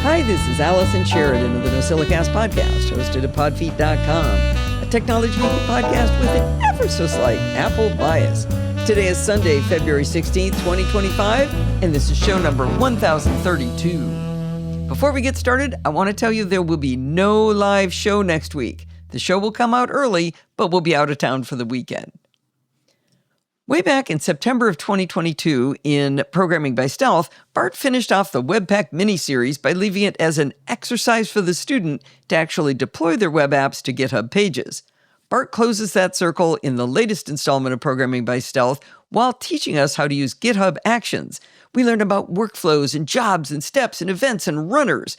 Hi, this is Allison Sheridan of the NosillaCast podcast, hosted at podfeet.com, a technology podcast with an ever-so-slight Apple bias. Today is Sunday, February 16th, 2025, and this is show number 1032. Before we get started, I want to tell you there will be no live show next week. The show will come out early, but we'll be out of town for the weekend. Way back in September of 2022, in Programming by Stealth, Bart finished off the Webpack mini-series by leaving it as an exercise for the student to actually deploy their web apps to GitHub Pages. Bart closes that circle in the latest installment of Programming by Stealth while teaching us how to use GitHub Actions. We learn about workflows and jobs and steps and events and runners.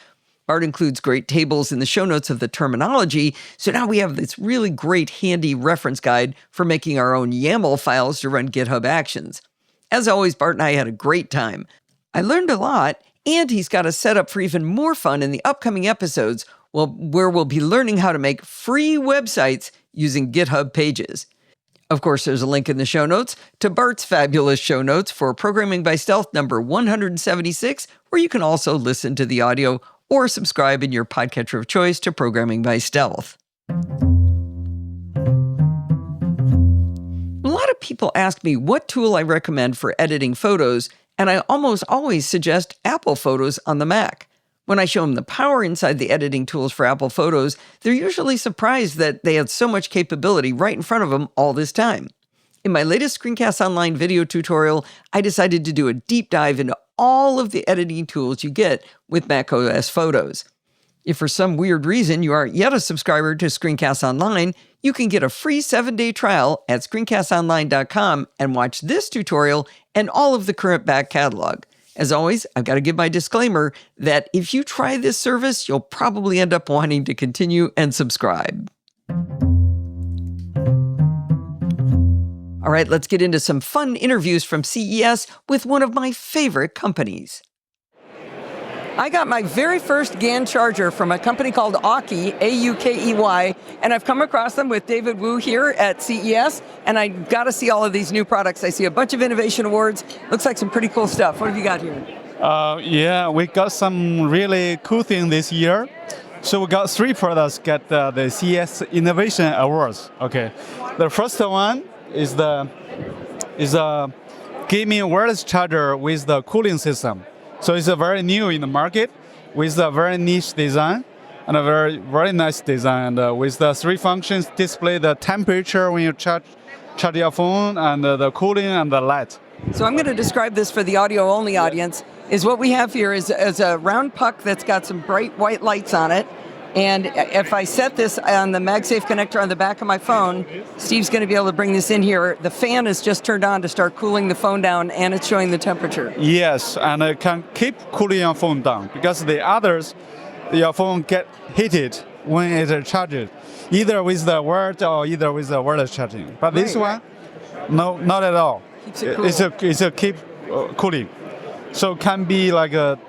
Bart includes great tables in the show notes of the terminology, so now we have this really great handy reference guide for making our own YAML files to run GitHub Actions. As always, Bart and I had a great time. I learned a lot, and he's got us set up for even more fun in the upcoming episodes, where we'll be learning how to make free websites using GitHub Pages. Of course, there's a link in the show notes to Bart's fabulous show notes for Programming by Stealth number 176, where you can also listen to the audio or subscribe in your podcatcher of choice to Programming by Stealth. A lot of people ask me what tool I recommend for editing photos, and I almost always suggest Apple Photos on the Mac. When I show them the power inside the editing tools for Apple Photos, they're usually surprised that they had so much capability right in front of them all this time. In my latest ScreenCastsOnline video tutorial, I decided to do a deep dive into all of the editing tools you get with macOS Photos. If for some weird reason you aren't yet a subscriber to ScreenCastsOnline, you can get a free 7-day trial at ScreenCastsOnline.com and watch this tutorial and all of the current back catalog. As always, I've got to give my disclaimer that if you try this service, you'll probably end up wanting to continue and subscribe. All right, let's get into some fun interviews from CES with one of my favorite companies. I got my very first GAN charger from a company called Aukey, A-U-K-E-Y, and I've come across them with David Wu here at CES, and I got to see all of these new products. I see a bunch of innovation awards. Looks like some pretty cool stuff. What have you got here? Yeah, we got some really cool things this year. So we got 3 products get the CES Innovation Awards. Okay, the first one is a gaming wireless charger with the cooling system. So it's a very new in the market with a very niche design and a very nice design. And with the 3 functions, display the temperature when you charge your phone, and the cooling and the light. So I'm going to describe this for the audio-only audience. Is what we have here is a round puck that's got some bright white lights on it. And if I set this on the MagSafe connector on the back of my phone, Steve's going to be able to bring this in here. The fan is just turned on to start cooling the phone down, and it's showing the temperature. Yes, and it can keep cooling your phone down, because the others, your phone get heated when it charges, either with the wired or either with the wireless charging. But this one, no, not at all. Keeps it cool. It's a keep cooling. So it can be like a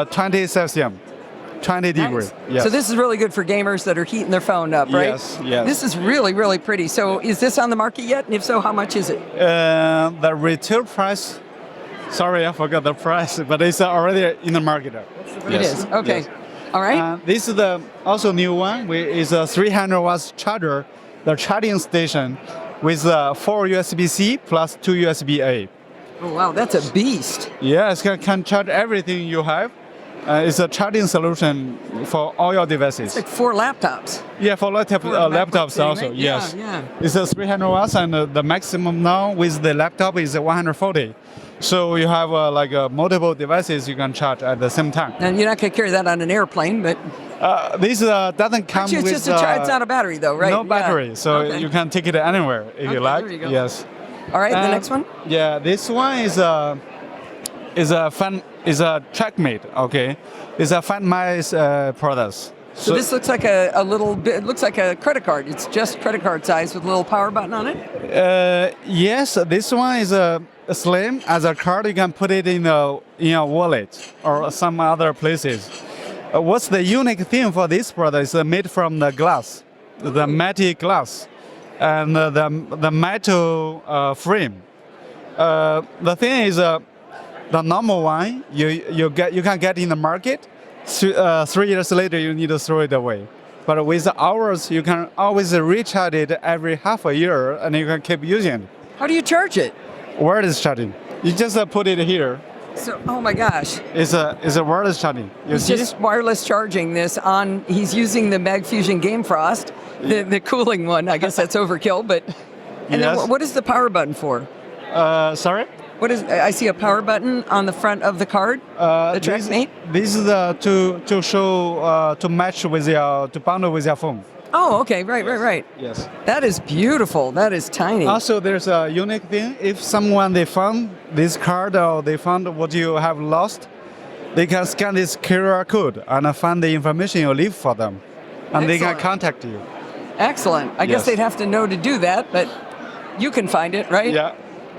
20 Celsius. 20 degrees. Nice. Yes. So this is really good for gamers that are heating their phone up, right? Yes. This is really, really pretty. So is this on the market yet? And if so, how much is it? The retail price, sorry, I forgot the price, but it's already in the market. It is, okay. Yes. All right. This is the also new one. It's a 300 watts charger, the charging station with 4 USB-C plus 2 USB-A. Oh, wow, that's a beast. Yes, can charge everything you have. It's a charging solution for all your devices. It's like 4 laptops. Yeah, for laptops thing, also, right? yes. Yeah. It's a 300 watts, and the maximum now with the laptop is 140. So you have multiple devices you can charge at the same time. And you're not going to carry that on an airplane, but... This doesn't come Actually, with... It's not a battery, though, right? No battery, so you can take it anywhere if you like. There you go. Yes. All right, the next one? Yeah, this one is a TrackMate, okay? It's a FatMice product. So this looks like a little bit, it looks like a credit card. It's just credit card size with a little power button on it? Yes, this one is slim. As a card, you can put it in your wallet or some other places. What's the unique thing for this product is made from the glass, the matte glass, and the metal frame. The thing is, the normal one you can get in the market 3 years later, you need to throw it away. But with ours, you can always recharge it every half a year, and you can keep using it. How do you charge it? Wireless charging. You just put it here. So, oh my gosh. It's a wireless charging. You He's see? just wireless charging this on, he's using the MagFusion Game Frost, the cooling one. I guess that's overkill, but. And Yes. then what is the power button for? Sorry? What is, I see a power button on the front of the card, the TrackMate. This is to show, to match with to bundle with your phone. Oh, okay, right. Yes. That is beautiful. That is tiny. Also, there's a unique thing. If someone they found this card or they found what you have lost, they can scan this QR code and find the information you leave for them, and they can Excellent. contact you. Excellent. I guess Yes. they'd have to know to do that, but you can find it, right? Yeah.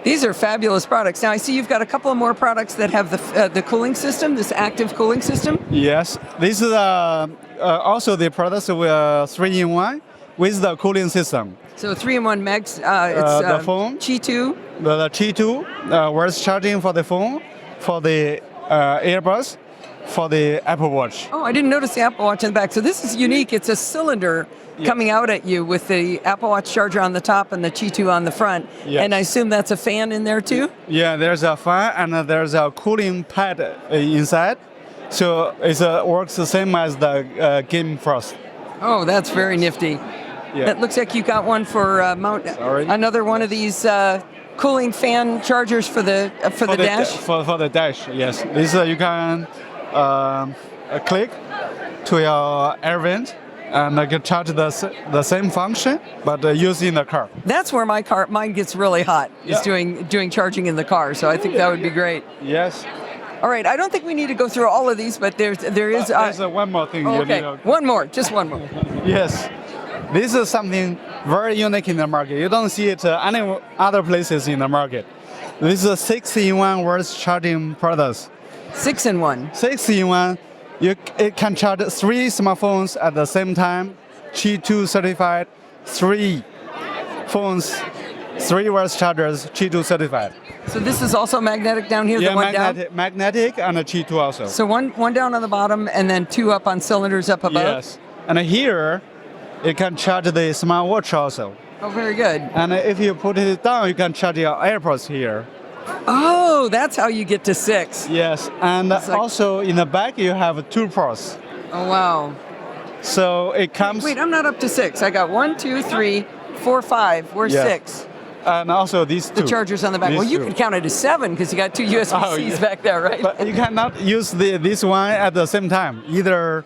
These are fabulous products. Now I see you've got a couple of more products that have the cooling system, this active cooling system. Yes. This is also the products with 3-in-1 with the cooling system. So 3-in-1 Mags. The phone. Qi 2. The Qi2 wireless charging for the phone, for the earbuds, for the Apple Watch. Oh, I didn't notice the Apple Watch in the back. So this is unique. It's a cylinder coming out at you with the Apple Watch charger on the top and the Qi 2 on the front. Yes. And I assume that's a fan in there too? Yeah, there's a fan and there's a cooling pad inside. So it works the same as the Game Frost. Oh, that's very nifty. Yeah. It looks like you got one for Sorry. another one of these cooling fan chargers for the dash. For the dash, yes. This you can click to your air vent and you can charge the same function, but using the car. That's where mine gets really hot. Is Yeah. doing charging in the car. So I think that would be great. Yes. All right, I don't think we need to go through all of these, but there is. There's one more thing. You Okay, need to- one more, just one more. Yes. This is something very unique in the market. You don't see it any other places in the market. This is a 6-in-1 wireless charging products. 6-in-1. 6-in-1, it can charge 3 smartphones at the same time. Qi 2 certified, 3 phones, 3 wireless chargers, Qi 2 certified. So this is also magnetic down here. Yeah, the one down. magnetic and a Qi 2 also. So one down on the bottom, and then 2 up on cylinders up above. Yes. And here, it can charge the smartwatch also. Oh, very good. And if you put it down, you can charge your AirPods here. Oh, that's how you get to 6. Yes, and like- also in the back you have 2 ports. Oh, wow. So it comes. Wait, I'm not up to 6. I got 1, 2, 3, 4, 5. Where's Yeah. 6? And also these 2. The chargers on the back. These Well, you 2. could count it as 7 because you got 2 USB-Cs Oh, yeah. back there, right? But you cannot use this one at the same time, either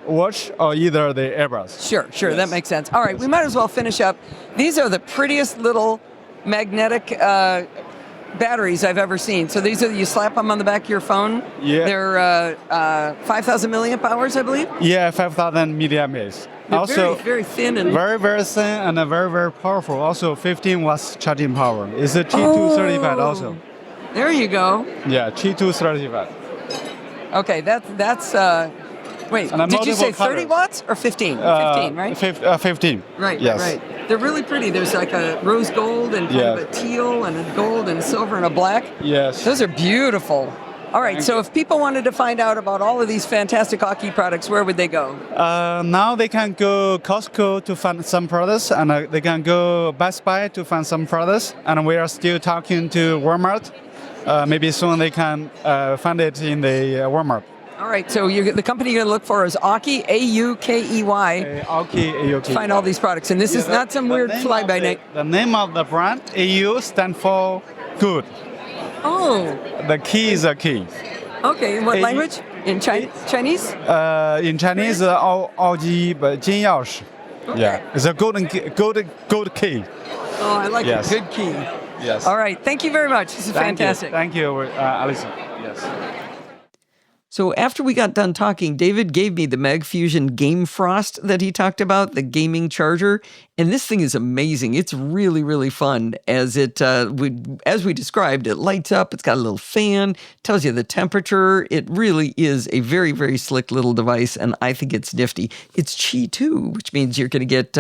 watch or either the AirPods. Sure, that makes sense. All right, we might as well finish up. These are the prettiest little magnetic batteries I've ever seen. So these are, you slap them on the back of your phone. Yeah. They're 5,000 milliamp hours, I believe. Yeah, 5,000 milliamps. They're Also, very, very thin and very, very thin and very, very powerful. Also, 15 watts charging power. It's a Qi 2 certified also. There you go. Yeah, Qi 2 certified. Okay, that's wait, And did you say multiple 30 colors. watts or 15? 15, right? 15. Right, Yes. right. They're really pretty. There's like a rose gold and kind of Yeah. a teal and a gold and a silver and a black. Yes. Those are beautiful. All right, Thank so you. if people wanted to find out about all of these fantastic Aukey products, where would they go? Now they can go Costco to find some products, and they can go Best Buy to find some products. And we are still talking to Walmart. Maybe soon they can find it in the Walmart. All right, so the company you're going to look for is Aukey, A-U-K-E-Y. Aukey, AUK. Find all these products. And this is not some weird fly-by-night. The name of the brand, AU, stand for good. Oh, The key is a key. okay. In what A- language? In Chinese? In Chinese, 奥基, but 金钥匙. Yeah, it's a gold key. Oh, I like Yes. it. Good key. Yes. All right, thank you very much. This is fantastic. Thank you, Alison. Yes. So after we got done talking, David gave me the MagFusion Game Frost that he talked about, the gaming charger. And this thing is amazing. It's really, really fun. As we described, it lights up. It's got a little fan, tells you the temperature. It really is a very, very slick little device, and I think it's nifty. It's Qi 2, which means you're going to get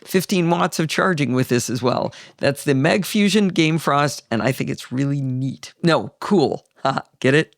15 watts of charging with this as well. That's the MagFusion Game Frost, and I think it's really neat. No, cool. Haha, get it?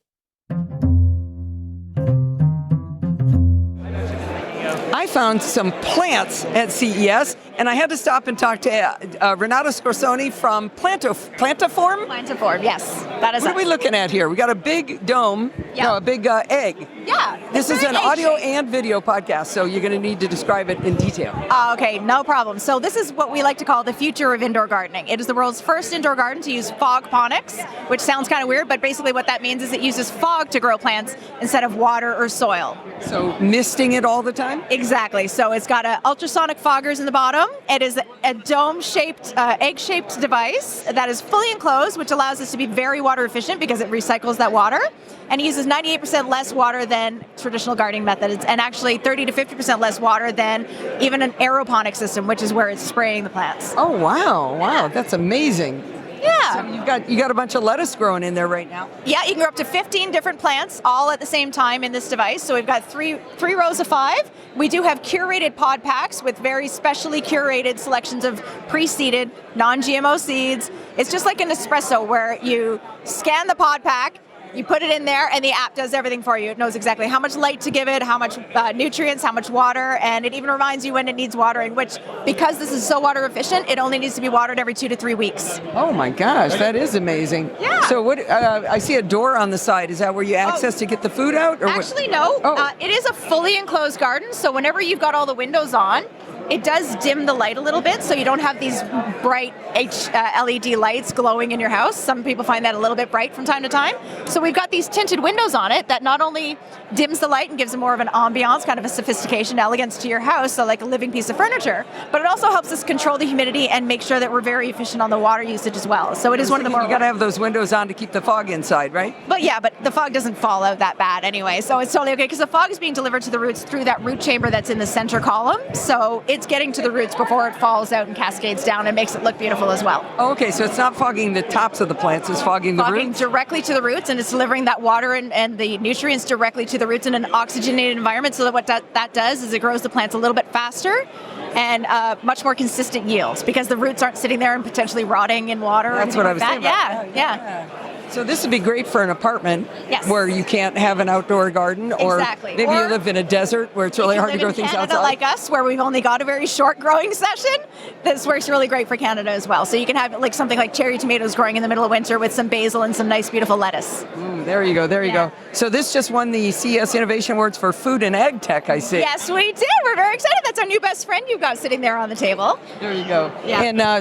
I found some plants at CES, and I had to stop and talk to Renata Scorsoni from Plantaform. Plantaform, yes. That is What are we looking at here? We got a big dome, a big egg. Yeah. This is an audio and video podcast, so you're going to need to describe it in detail. Okay, no problem. So this is what we like to call the future of indoor gardening. It is the world's first indoor garden to use fogponics, which sounds kind of weird, but basically what that means is it uses fog to grow plants instead of water or soil. So misting it all the time? Exactly. So it's got ultrasonic foggers in the bottom. It is a dome-shaped, egg-shaped device that is fully enclosed, which allows us to be very water efficient because it recycles that water. And it uses 98% less water than traditional gardening methods, and actually 30 to 50% less water than even an aeroponic system, which is where it's spraying the plants. Oh, wow. Wow, that's amazing. Yeah. So you got a bunch of lettuce growing in there right now. Yeah, you can grow up to 15 different plants all at the same time in this device. So we've got three rows of 5. We do have curated pod packs with very specially curated selections of pre-seeded, non-GMO seeds. It's just like an espresso where you scan the pod pack, you put it in there, and the app does everything for you. It knows exactly how much light to give it, how much nutrients, how much water, and it even reminds you when it needs watering, which, because this is so water efficient, it only needs to be watered every 2 to 3 weeks. Oh my gosh, that is amazing. Yeah. So what? I see a door on the side. Is that where you access to get the food out? Or actually, no. It is a fully enclosed garden, so whenever you've got all the windows on, it does dim the light a little bit, so you don't have these bright LED lights glowing in your house. Some people find that a little bit bright from time to time. So we've got these tinted windows on it that not only dims the light and gives it more of an ambiance, kind of a sophistication, elegance to your house, so like a living piece of furniture, but it also helps us control the humidity and make sure that we're very efficient on the water usage as well. So it is one of the more... You got to have those windows on to keep the fog inside, right? But yeah, but the fog doesn't fall out that bad anyway, so it's totally okay, because the fog is being delivered to the roots through that root chamber that's in the center column, so it's getting to the roots before it falls out and cascades down and makes it look beautiful as well. Oh, okay, so it's not fogging the tops of the plants, it's fogging the roots? Fogging directly to the roots, and it's delivering that water and the nutrients directly to the roots in an oxygenated environment, so that what that does is it grows the plants a little bit faster and much more consistent yields, because the roots aren't sitting there and potentially rotting in water. That's what I was saying. Yeah. So this would be great for an apartment where you can't have an outdoor garden, or maybe you live in a desert where it's really hard to grow things outside. Like us, where we've only got a very short growing session, this works really great for Canada as well. So you can have like something like cherry tomatoes growing in the middle of winter with some basil and some nice, beautiful lettuce. There you go. So this just won the CES Innovation Awards for Food and Ag Tech, I see. Yes, we did. We're very excited. That's our new best friend you've got sitting there on the table. There you go. Yeah. And are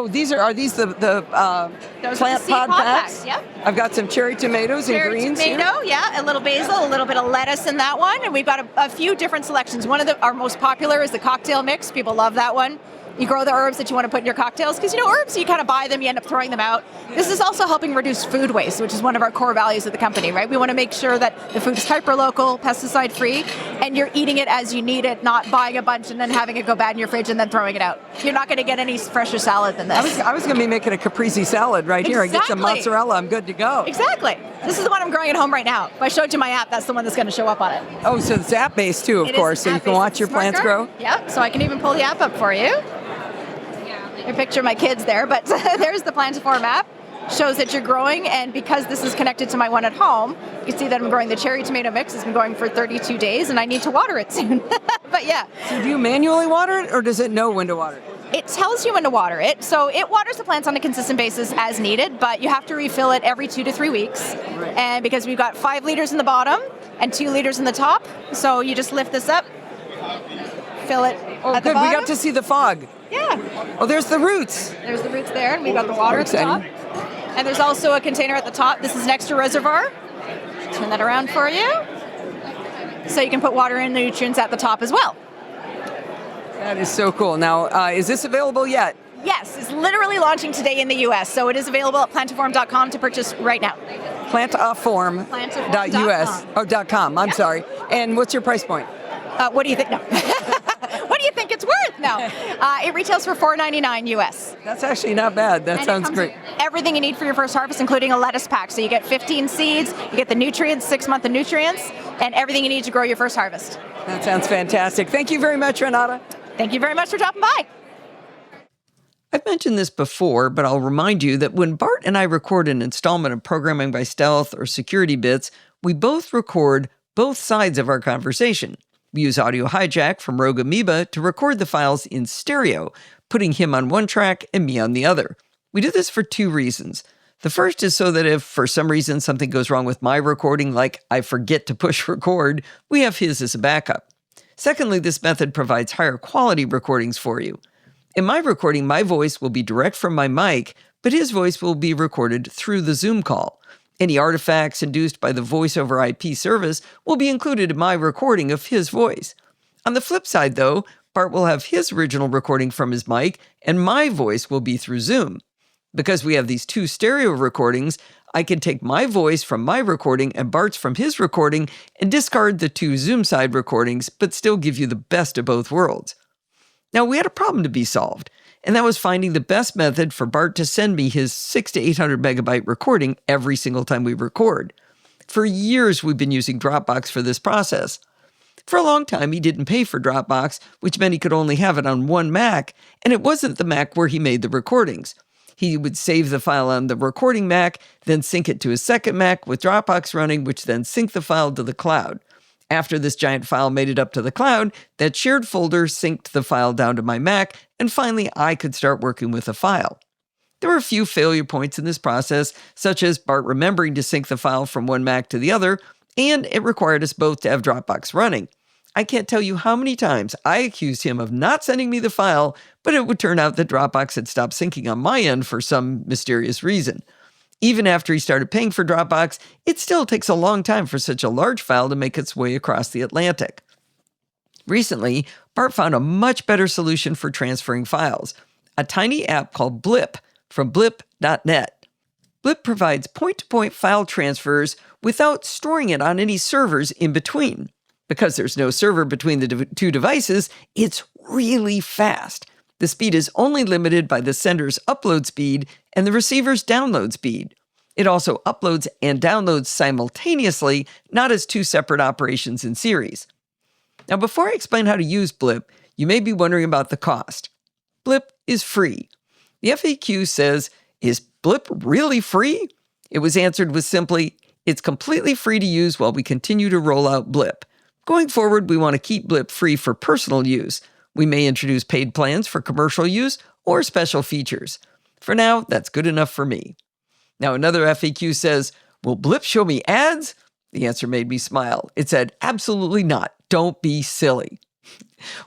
these the plant pod packs? Yep. I've got some cherry tomatoes and greens tomato, here. yeah, a little basil, a little bit of lettuce in that one, and we've got a few different selections. One of our most popular is the cocktail mix. People love that one. You grow the herbs that you want to put in your cocktails, because herbs, you kind of buy them, you end up throwing them out. This is also helping reduce food waste, which is one of our core values of the company, right? We want to make sure that the food is hyper-local, pesticide-free, and you're eating it as you need it, not buying a bunch and then having it go bad in your fridge and then throwing it out. You're not going to get any fresher salad than this. I was going to be making a caprese salad right here. I get some mozzarella, I'm good to go. Exactly. This is the one I'm growing at home right now. If I showed you my app, that's the one that's going to show up on it. Oh, so it's app-based too, of course, so you can watch your plants grow? Yeah, so I can even pull the app up for you. You picture my kids there, but there's the Plantaform app. Shows that you're growing, and because this is connected to my one at home, you can see that I'm growing the cherry tomato mix. It's been going for 32 days, and I need to water it soon. But yeah. So do you manually water it, or does it know when to water it? It tells you when to water it. So it waters the plants on a consistent basis as needed, but you have to refill it every 2 to 3 weeks. Right. And because we've got 5 liters in the bottom and 2 liters in the top, so you just lift this up, fill it at the bottom. We got to see the fog. Yeah. Oh, there's the roots. There's the roots there, and we've got the water at the top. And there's also a container at the top. This is an extra reservoir. Turn that around for you. So you can put water and nutrients at the top as well. That is so cool. Now, is this available yet? Yes, it's literally launching today in the US. So it is available at plantaform.com to purchase right now. Plantaform.us. Oh, .com. I'm sorry. And what's your price point? What do you think? No. What do you think it's worth? No. It retails for $4.99 US. That's actually not bad. That sounds great. Everything you need for your first harvest, including a lettuce pack. So you get 15 seeds, you get the nutrients, 6 months of nutrients, and everything you need to grow your first harvest. That sounds fantastic. Thank you very much, Renata. Thank you very much for dropping by. I've mentioned this before, but I'll remind you that when Bart and I record an installment of Programming by Stealth or Security Bits, we both record both sides of our conversation. We use Audio Hijack from Rogue Amoeba to record the files in stereo, putting him on one track and me on the other. We do this for two reasons. The first is so that if for some reason something goes wrong with my recording, like I forget to push record, we have his as a backup. Secondly, this method provides higher quality recordings for you. In my recording, my voice will be direct from my mic, but his voice will be recorded through the Zoom call. Any artifacts induced by the voice over IP service will be included in my recording of his voice. On the flip side, though, Bart will have his original recording from his mic, and my voice will be through Zoom. Because we have these two stereo recordings, I can take my voice from my recording and Bart's from his recording and discard the two Zoom side recordings, but still give you the best of both worlds. Now, we had a problem to be solved, and that was finding the best method for Bart to send me his 600 to 800 megabyte recording every single time we record. For years, we've been using Dropbox for this process. For a long time, he didn't pay for Dropbox, which meant he could only have it on one Mac, and it wasn't the Mac where he made the recordings. He would save the file on the recording Mac, then sync it to his second Mac with Dropbox running, which then synced the file to the cloud. After this giant file made it up to the cloud, that shared folder synced the file down to my Mac, and finally I could start working with the file. There were a few failure points in this process, such as Bart remembering to sync the file from one Mac to the other, and it required us both to have Dropbox running. I can't tell you how many times I accused him of not sending me the file, but it would turn out that Dropbox had stopped syncing on my end for some mysterious reason. Even after he started paying for Dropbox, it still takes a long time for such a large file to make its way across the Atlantic. Recently, Bart found a much better solution for transferring files, a tiny app called Blip from blip.net. Blip provides point-to-point file transfers without storing it on any servers in between. Because there's no server between the two devices, it's really fast. The speed is only limited by the sender's upload speed and the receiver's download speed. It also uploads and downloads simultaneously, not as two separate operations in series. Now, before I explain how to use Blip, you may be wondering about the cost. Blip is free. The FAQ says, "Is Blip really free?" It was answered with simply, "It's completely free to use while we continue to roll out Blip. Going forward, we want to keep Blip free for personal use. We may introduce paid plans for commercial use or special features. For now, that's good enough for me." Now, another FAQ says, "Will Blip show me ads?" The answer made me smile. It said, "Absolutely not. Don't be silly."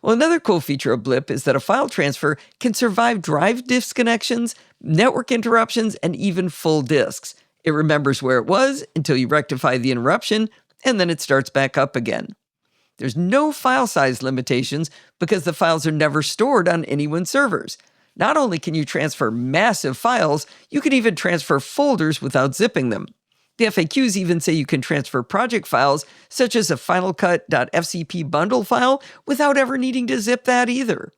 Well, another cool feature of Blip is that a file transfer can survive drive disconnections, network interruptions, and even full disks. It remembers where it was until you rectify the interruption, and then it starts back up again. There's no file size limitations because the files are never stored on anyone's servers. Not only can you transfer massive files, you can even transfer folders without zipping them. The FAQs even say you can transfer project files, such as a Final Cut.fcp bundle file, without ever needing to zip that either.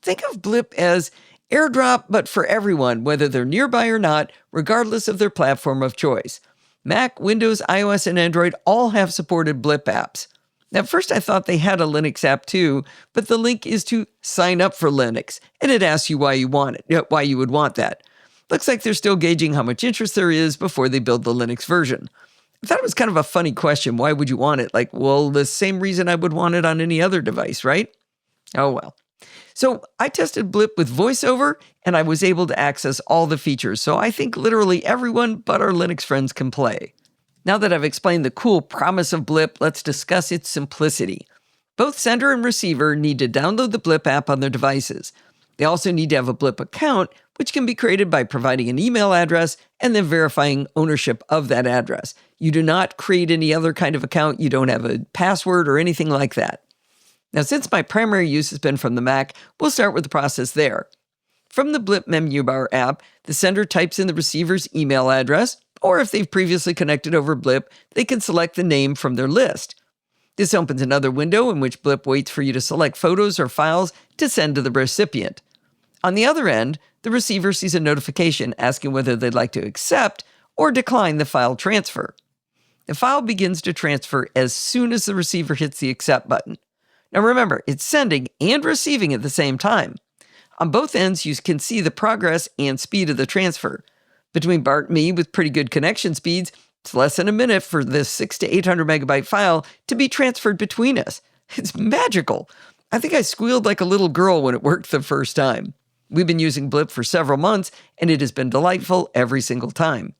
Think of Blip as AirDrop, but for everyone, whether they're nearby or not, regardless of their platform of choice. Mac, Windows, iOS, and Android all have supported Blip apps. At first, I thought they had a Linux app too, but the link is to sign up for Linux, and it asks you why you would want that. Looks like they're still gauging how much interest there is before they build the Linux version. I thought it was kind of a funny question. Why would you want it? Like, well, the same reason I would want it on any other device, right? Oh well. So I tested Blip with VoiceOver, and I was able to access all the features. So I think literally everyone but our Linux friends can play. Now that I've explained the cool promise of Blip, let's discuss its simplicity. Both sender and receiver need to download the Blip app on their devices. They also need to have a Blip account, which can be created by providing an email address and then verifying ownership of that address. You do not create any other kind of account. You don't have a password or anything like that. Now, since my primary use has been from the Mac, we'll start with the process there. From the Blip menu bar app, the sender types in the receiver's email address, or if they've previously connected over Blip, they can select the name from their list. This opens another window in which Blip waits for you to select photos or files to send to the recipient. On the other end, the receiver sees a notification asking whether they'd like to accept or decline the file transfer. The file begins to transfer as soon as the receiver hits the accept button. Now remember, it's sending and receiving at the same time. On both ends, you can see the progress and speed of the transfer. Between Bart and me, with pretty good connection speeds, it's less than a minute for this 600 to 800 megabyte file to be transferred between us. It's magical. I think I squealed like a little girl when it worked the first time. We've been using Blip for several months, and it has been delightful every single time.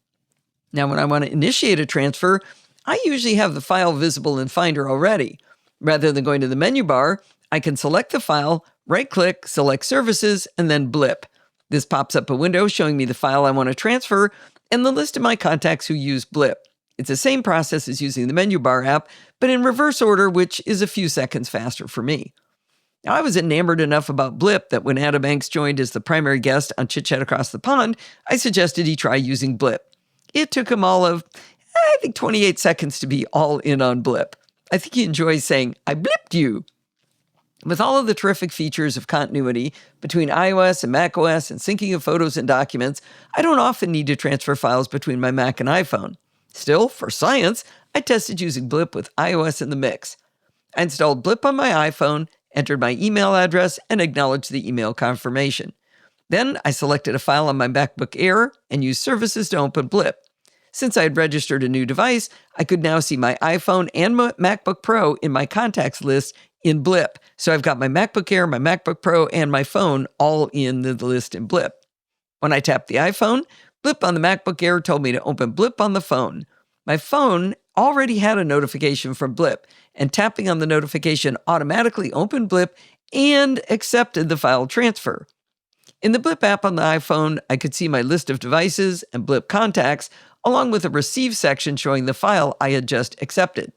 Now, when I want to initiate a transfer, I usually have the file visible in Finder already. Rather than going to the menu bar, I can select the file, right-click, select Services, and then Blip. This pops up a window showing me the file I want to transfer and the list of my contacts who use Blip. It's the same process as using the menu bar app, but in reverse order, which is a few seconds faster for me. Now, I was enamored enough about Blip that when Adam Banks joined as the primary guest on Chit Chat Across the Pond, I suggested he try using Blip. It took him all of, I think, 28 seconds to be all in on Blip. I think he enjoys saying, "I blipped you." With all of the terrific features of continuity between iOS and macOS and syncing of photos and documents, I don't often need to transfer files between my Mac and iPhone. Still, for science, I tested using Blip with iOS in the mix. I installed Blip on my iPhone, entered my email address, and acknowledged the email confirmation. Then I selected a file on my MacBook Air and used Services to open Blip. Since I had registered a new device, I could now see my iPhone and my MacBook Pro in my contacts list in Blip. So I've got my MacBook Air, my MacBook Pro, and my phone all in the list in Blip. When I tapped the iPhone, Blip on the MacBook Air told me to open Blip on the phone. My phone already had a notification from Blip, and tapping on the notification automatically opened Blip and accepted the file transfer. In the Blip app on the iPhone, I could see my list of devices and Blip contacts, along with a receive section showing the file I had just accepted.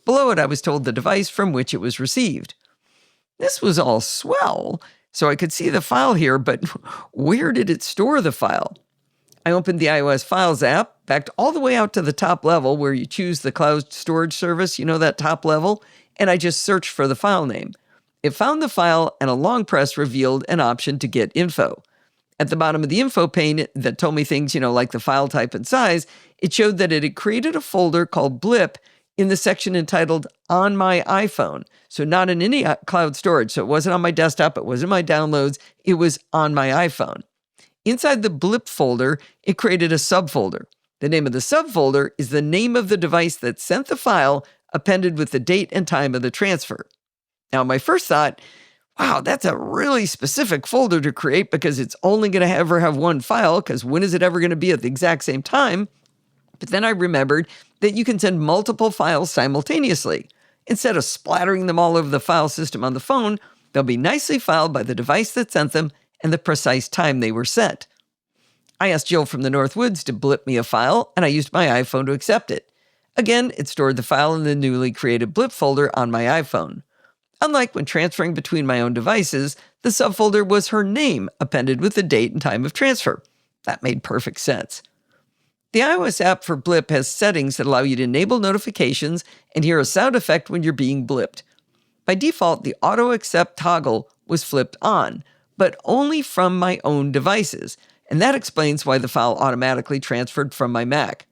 Below it, I was told the device from which it was received. This was all swell, so I could see the file here, but where did it store the file? I opened the iOS Files app, backed all the way out to the top level where you choose the cloud storage service, you know, that top level, and I just searched for the file name. It found the file, and a long press revealed an option to get info. At the bottom of the info pane that told me things, like the file type and size, it showed that it had created a folder called Blip in the section entitled On My iPhone. So not in any cloud storage. So it wasn't on my desktop, it wasn't my downloads, it was on my iPhone. Inside the Blip folder, it created a subfolder. The name of the subfolder is the name of the device that sent the file, appended with the date and time of the transfer. Now, my first thought, wow, that's a really specific folder to create because it's only going to ever have one file, because when is it ever going to be at the exact same time? But then I remembered that you can send multiple files simultaneously. Instead of splattering them all over the file system on the phone, they'll be nicely filed by the device that sent them and the precise time they were sent. I asked Jill from the Northwoods to blip me a file, and I used my iPhone to accept it. Again, it stored the file in the newly created Blip folder on my iPhone. Unlike when transferring between my own devices, the subfolder was her name appended with the date and time of transfer. That made perfect sense. The iOS app for Blip has settings that allow you to enable notifications and hear a sound effect when you're being blipped. By default, the auto accept toggle was flipped on, but only from my own devices, and that explains why the file automatically transferred from my Mac.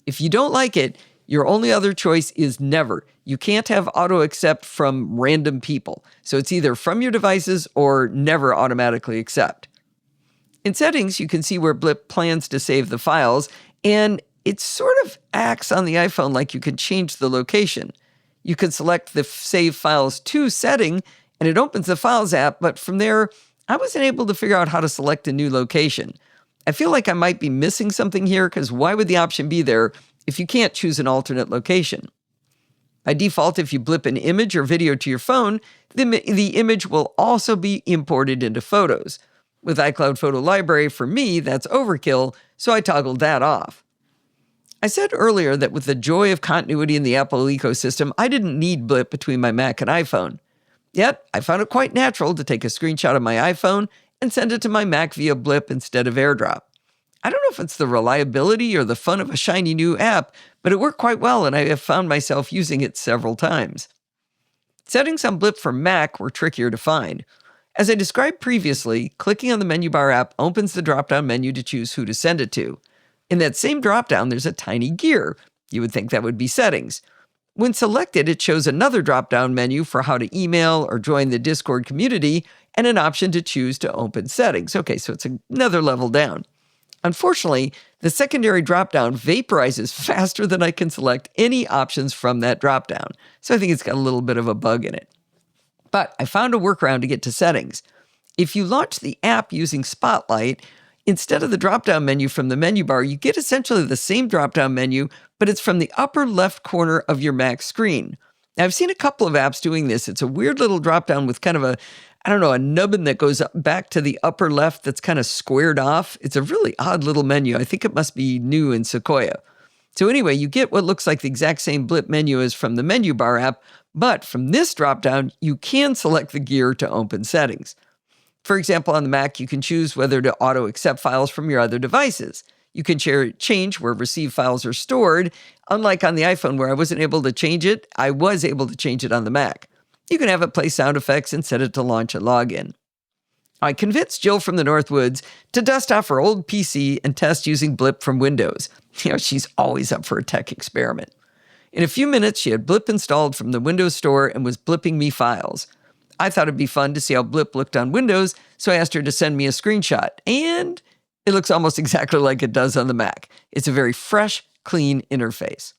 If you don't like it, your only other choice is never. You can't have auto accept from random people, so it's either from your devices or never automatically accept. In settings, you can see where Blip plans to save the files, and it sort of acts on the iPhone like you can change the location. You can select the Save Files To setting, and it opens the Files app, but from there, I wasn't able to figure out how to select a new location. I feel like I might be missing something here, because why would the option be there if you can't choose an alternate location? By default, if you blip an image or video to your phone, the image will also be imported into Photos. With iCloud Photo Library, for me, that's overkill, so I toggled that off. I said earlier that with the joy of continuity in the Apple ecosystem, I didn't need Blip between my Mac and iPhone. Yet, I found it quite natural to take a screenshot of my iPhone and send it to my Mac via Blip instead of AirDrop. I don't know if it's the reliability or the fun of a shiny new app, but it worked quite well, and I have found myself using it several times. Settings on Blip for Mac were trickier to find. As I described previously, clicking on the menu bar app opens the drop-down menu to choose who to send it to. In that same drop-down, there's a tiny gear. You would think that would be Settings. When selected, it shows another drop-down menu for how to email or join the Discord community, and an option to choose to open Settings. Okay, so it's another level down. Unfortunately, the secondary dropdown vaporizes faster than I can select any options from that dropdown, so I think it's got a little bit of a bug in it. But I found a workaround to get to settings. If you launch the app using Spotlight, instead of the drop-down menu from the menu bar, you get essentially the same drop-down menu, but it's from the upper left corner of your Mac screen. Now, I've seen a couple of apps doing this. It's a weird little drop-down with kind of a nubbin that goes up back to the upper left that's kind of squared off. It's a really odd little menu. I think it must be new in Sequoia. So anyway, you get what looks like the exact same Blip menu as from the menu bar app, but from this drop-down, you can select the gear to open settings. For example, on the Mac, you can choose whether to auto-accept files from your other devices. You can change where received files are stored. Unlike on the iPhone where I wasn't able to change it, I was able to change it on the Mac. You can have it play sound effects and set it to launch a login. I convinced Jill from the Northwoods to dust off her old PC and test using Blip from Windows. She's always up for a tech experiment. In a few minutes, she had Blip installed from the Windows Store and was blipping me files. I thought it'd be fun to see how Blip looked on Windows, so I asked her to send me a screenshot, and it looks almost exactly like it does on the Mac. It's a very fresh, clean interface.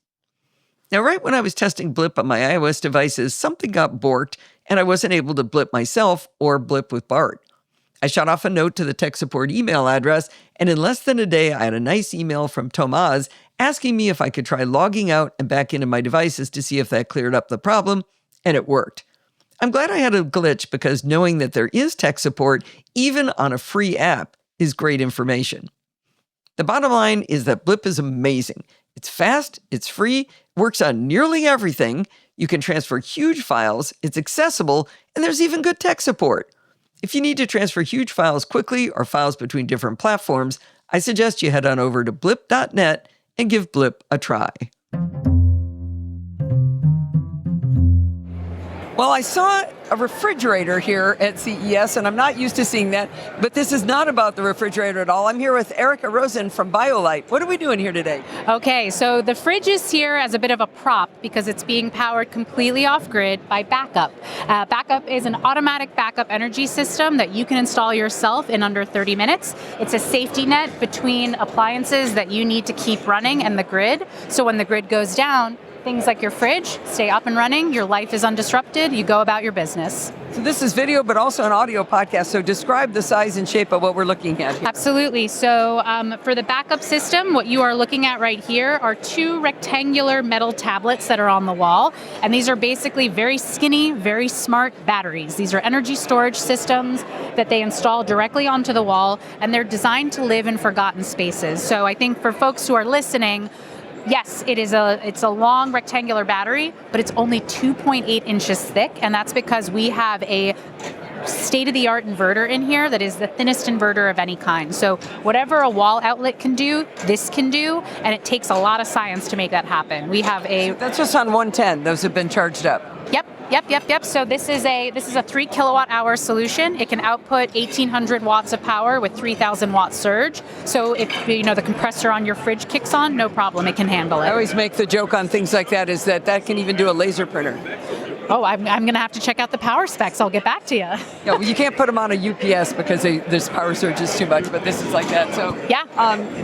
Now, right when I was testing Blip on my iOS devices, something got borked, and I wasn't able to Blip myself or Blip with Bart. I shot off a note to the tech support email address, and in less than a day, I had a nice email from Tomaz asking me if I could try logging out and back into my devices to see if that cleared up the problem, and it worked. I'm glad I had a glitch because knowing that there is tech support, even on a free app, is great information. The bottom line is that Blip is amazing. It's fast, it's free, works on nearly everything, you can transfer huge files, it's accessible, and there's even good tech support. If you need to transfer huge files quickly or files between different platforms, I suggest you head on over to blip.net and give Blip a try. Well, I saw a refrigerator here at CES, and I'm not used to seeing that, but this is not about the refrigerator at all. I'm here with Erica Rosen from Biolite. What are we doing here today? Okay, so the fridge is here as a bit of a prop because it's being powered completely off-grid by Backup. Backup is an automatic backup energy system that you can install yourself in under 30 minutes. It's a safety net between appliances that you need to keep running and the grid, so when the grid goes down, things like your fridge stay up and running, your life is undisrupted, you go about your business. So this is video, but also an audio podcast, so describe the size and shape of what we're looking at here. Absolutely. So for the backup system, what you are looking at right here are two rectangular metal tablets that are on the wall, and these are basically very skinny, very smart batteries. These are energy storage systems that they install directly onto the wall, and they're designed to live in forgotten spaces. So I think for folks who are listening, yes, it's a long rectangular battery, but it's only 2.8 inches thick, and that's because we have a state-of-the-art inverter in here that is the thinnest inverter of any kind. So whatever a wall outlet can do, this can do, and it takes a lot of science to make that happen. We have a... That's just on 110. Those have been charged up. Yep. So this is a 3 kilowatt hour solution. It can output 1,800 watts of power with 3,000 watt surge. So if the compressor on your fridge kicks on, no problem, it can handle it. I always make the joke on things like that is that can even do a laser printer. Oh, I'm going to have to check out the power specs. I'll get back to you. No, you can't put them on a UPS because this power surge is too much, but this is like that. So yeah,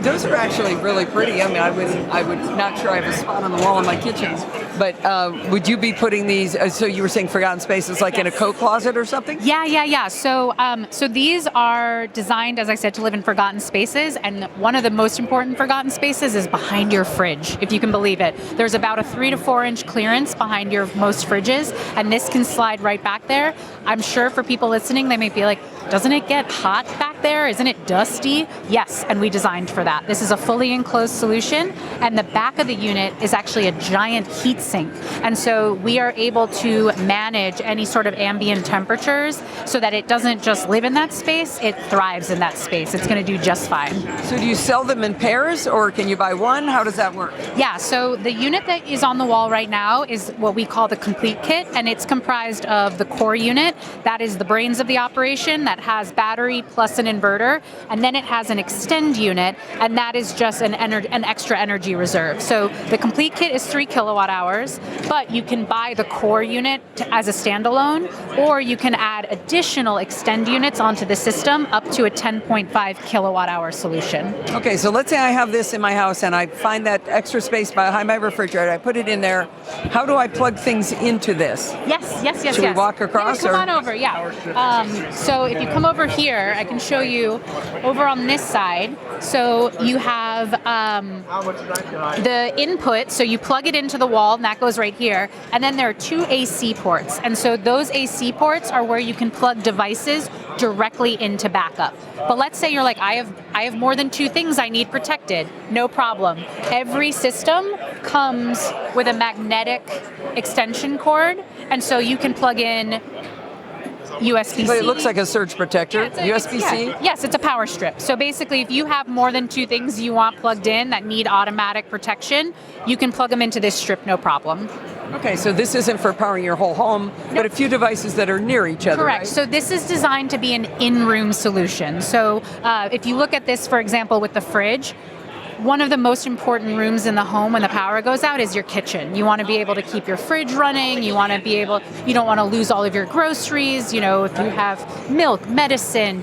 those are actually really pretty. I mean, I would not sure I have a spot on the wall in my kitchen, but would you be putting these? So you were saying forgotten spaces, like in a coat closet or something? Yeah. So these are designed, as I said, to live in forgotten spaces, and one of the most important forgotten spaces is behind your fridge, if you can believe it. There's about a 3 to 4 inch clearance behind your most fridges, and this can slide right back there. I'm sure for people listening, they may be like, doesn't it get hot back there? Isn't it dusty? Yes, and we designed for that. This is a fully enclosed solution, and the back of the unit is actually a giant heat sink. And so we are able to manage any sort of ambient temperatures so that it doesn't just live in that space, it thrives in that space. It's going to do just fine. So do you sell them in pairs, or can you buy one? How does that work? Yeah, so the unit that is on the wall right now is what we call the complete kit, and it's comprised of the core unit. That is the brains of the operation. that has battery plus an inverter, and then it has an extend unit, and that is just an extra energy reserve. So the complete kit is 3 kilowatt hours, but you can buy the core unit as a standalone, or you can add additional extend units onto the system up to a 10.5 kilowatt hour solution. Okay, so let's say I have this in my house and I find that extra space behind my refrigerator. I put it in there. How do I plug things into this? Yes. Should we walk across? Come on over, yeah. So if you come over here, I can show you over on this side. So you have the input, so you plug it into the wall, and that goes right here. And then there are 2 AC ports. And so those AC ports are where you can plug devices directly into backup. But let's say you're like, I have more than 2 things I need protected. No problem. Every system comes with a magnetic extension cord, and so you can plug in USB-C. But it looks like a surge protector. Yeah, USB-C? Yes, it's a power strip. So basically, if you have more than 2 things you want plugged in that need automatic protection, you can plug them into this strip, no problem. Okay, so this isn't for powering your whole home, but a few devices that are near each other, Correct. right? So this is designed to be an in-room solution. So if you look at this, for example, with the fridge, one of the most important rooms in the home when the power goes out is your kitchen. You want to be able to keep your fridge running. You want to be able, you don't want to lose all of your groceries. You know, if you have milk, medicine,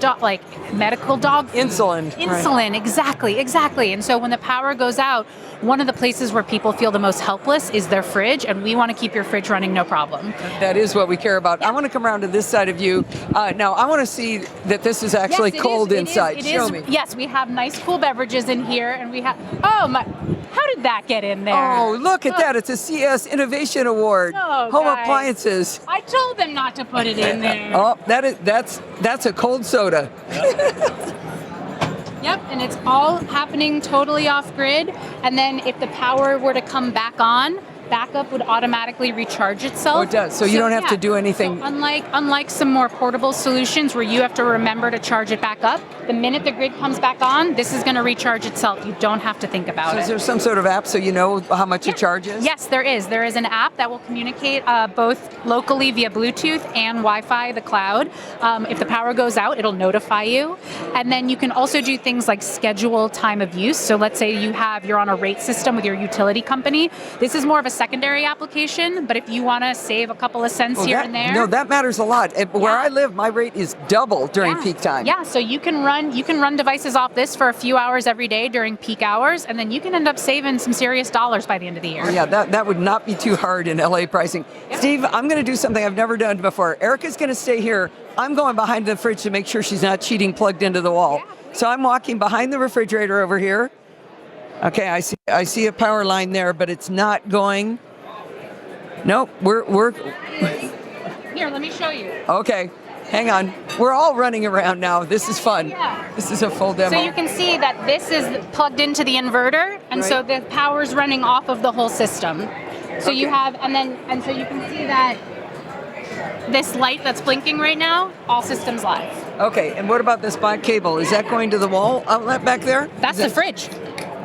medical dog food. Insulin. Right. Exactly. And so when the power goes out, one of the places where people feel the most helpless is their fridge, and we want to keep your fridge running, no problem. That is what we care about. I want to come around to this side of you. Now, I want to see that this is actually cold inside. Show me. Yes, we have nice cool beverages in here, and we have, how did that get in there? Oh, look at that. It's a CS Innovation Award. Oh, Home guys. appliances. I told them not to put it in there. Oh, that's a cold soda. Yep, and it's all happening totally off grid. And then if the power were to come back on, backup would automatically recharge itself. Oh, it does. So you don't have to do anything. So unlike some more portable solutions where you have to remember to charge it back up, the minute the grid comes back on, this is going to recharge itself. You don't have to think about it. Is there some sort of app so you know how much it charges? Yes, there is. There is an app that will communicate both locally via Bluetooth and Wi-Fi, the cloud. If the power goes out, it'll notify you. And then you can also do things like schedule time of use. So let's say you're on a rate system with your utility company. This is more of a secondary application, but if you want to save a couple of cents here and there. No, that matters a lot. Where I live, my rate is double during peak time. Yeah, so you can run devices off this for a few hours every day during peak hours, and then you can end up saving some serious dollars by the end of the year. Oh, yeah, that would not be too hard in LA pricing. Yep. Steve, I'm going to do something I've never done before. Erica's going to stay here. I'm going behind the fridge to make sure she's not cheating plugged into the wall. Yeah. So I'm walking behind the refrigerator over here. Okay, I see a power line there, but it's not going. Nope, we're Here, let me show you. Okay, hang on. We're all running around now. This is fun. Yeah. This is a full demo. So you can see that this is plugged into the inverter, and so the power's running off of the whole system. So you have, and so you can see that this light that's blinking right now, all systems live. Okay, and what about this black cable? Is that going to the wall outlet back there? That's the fridge.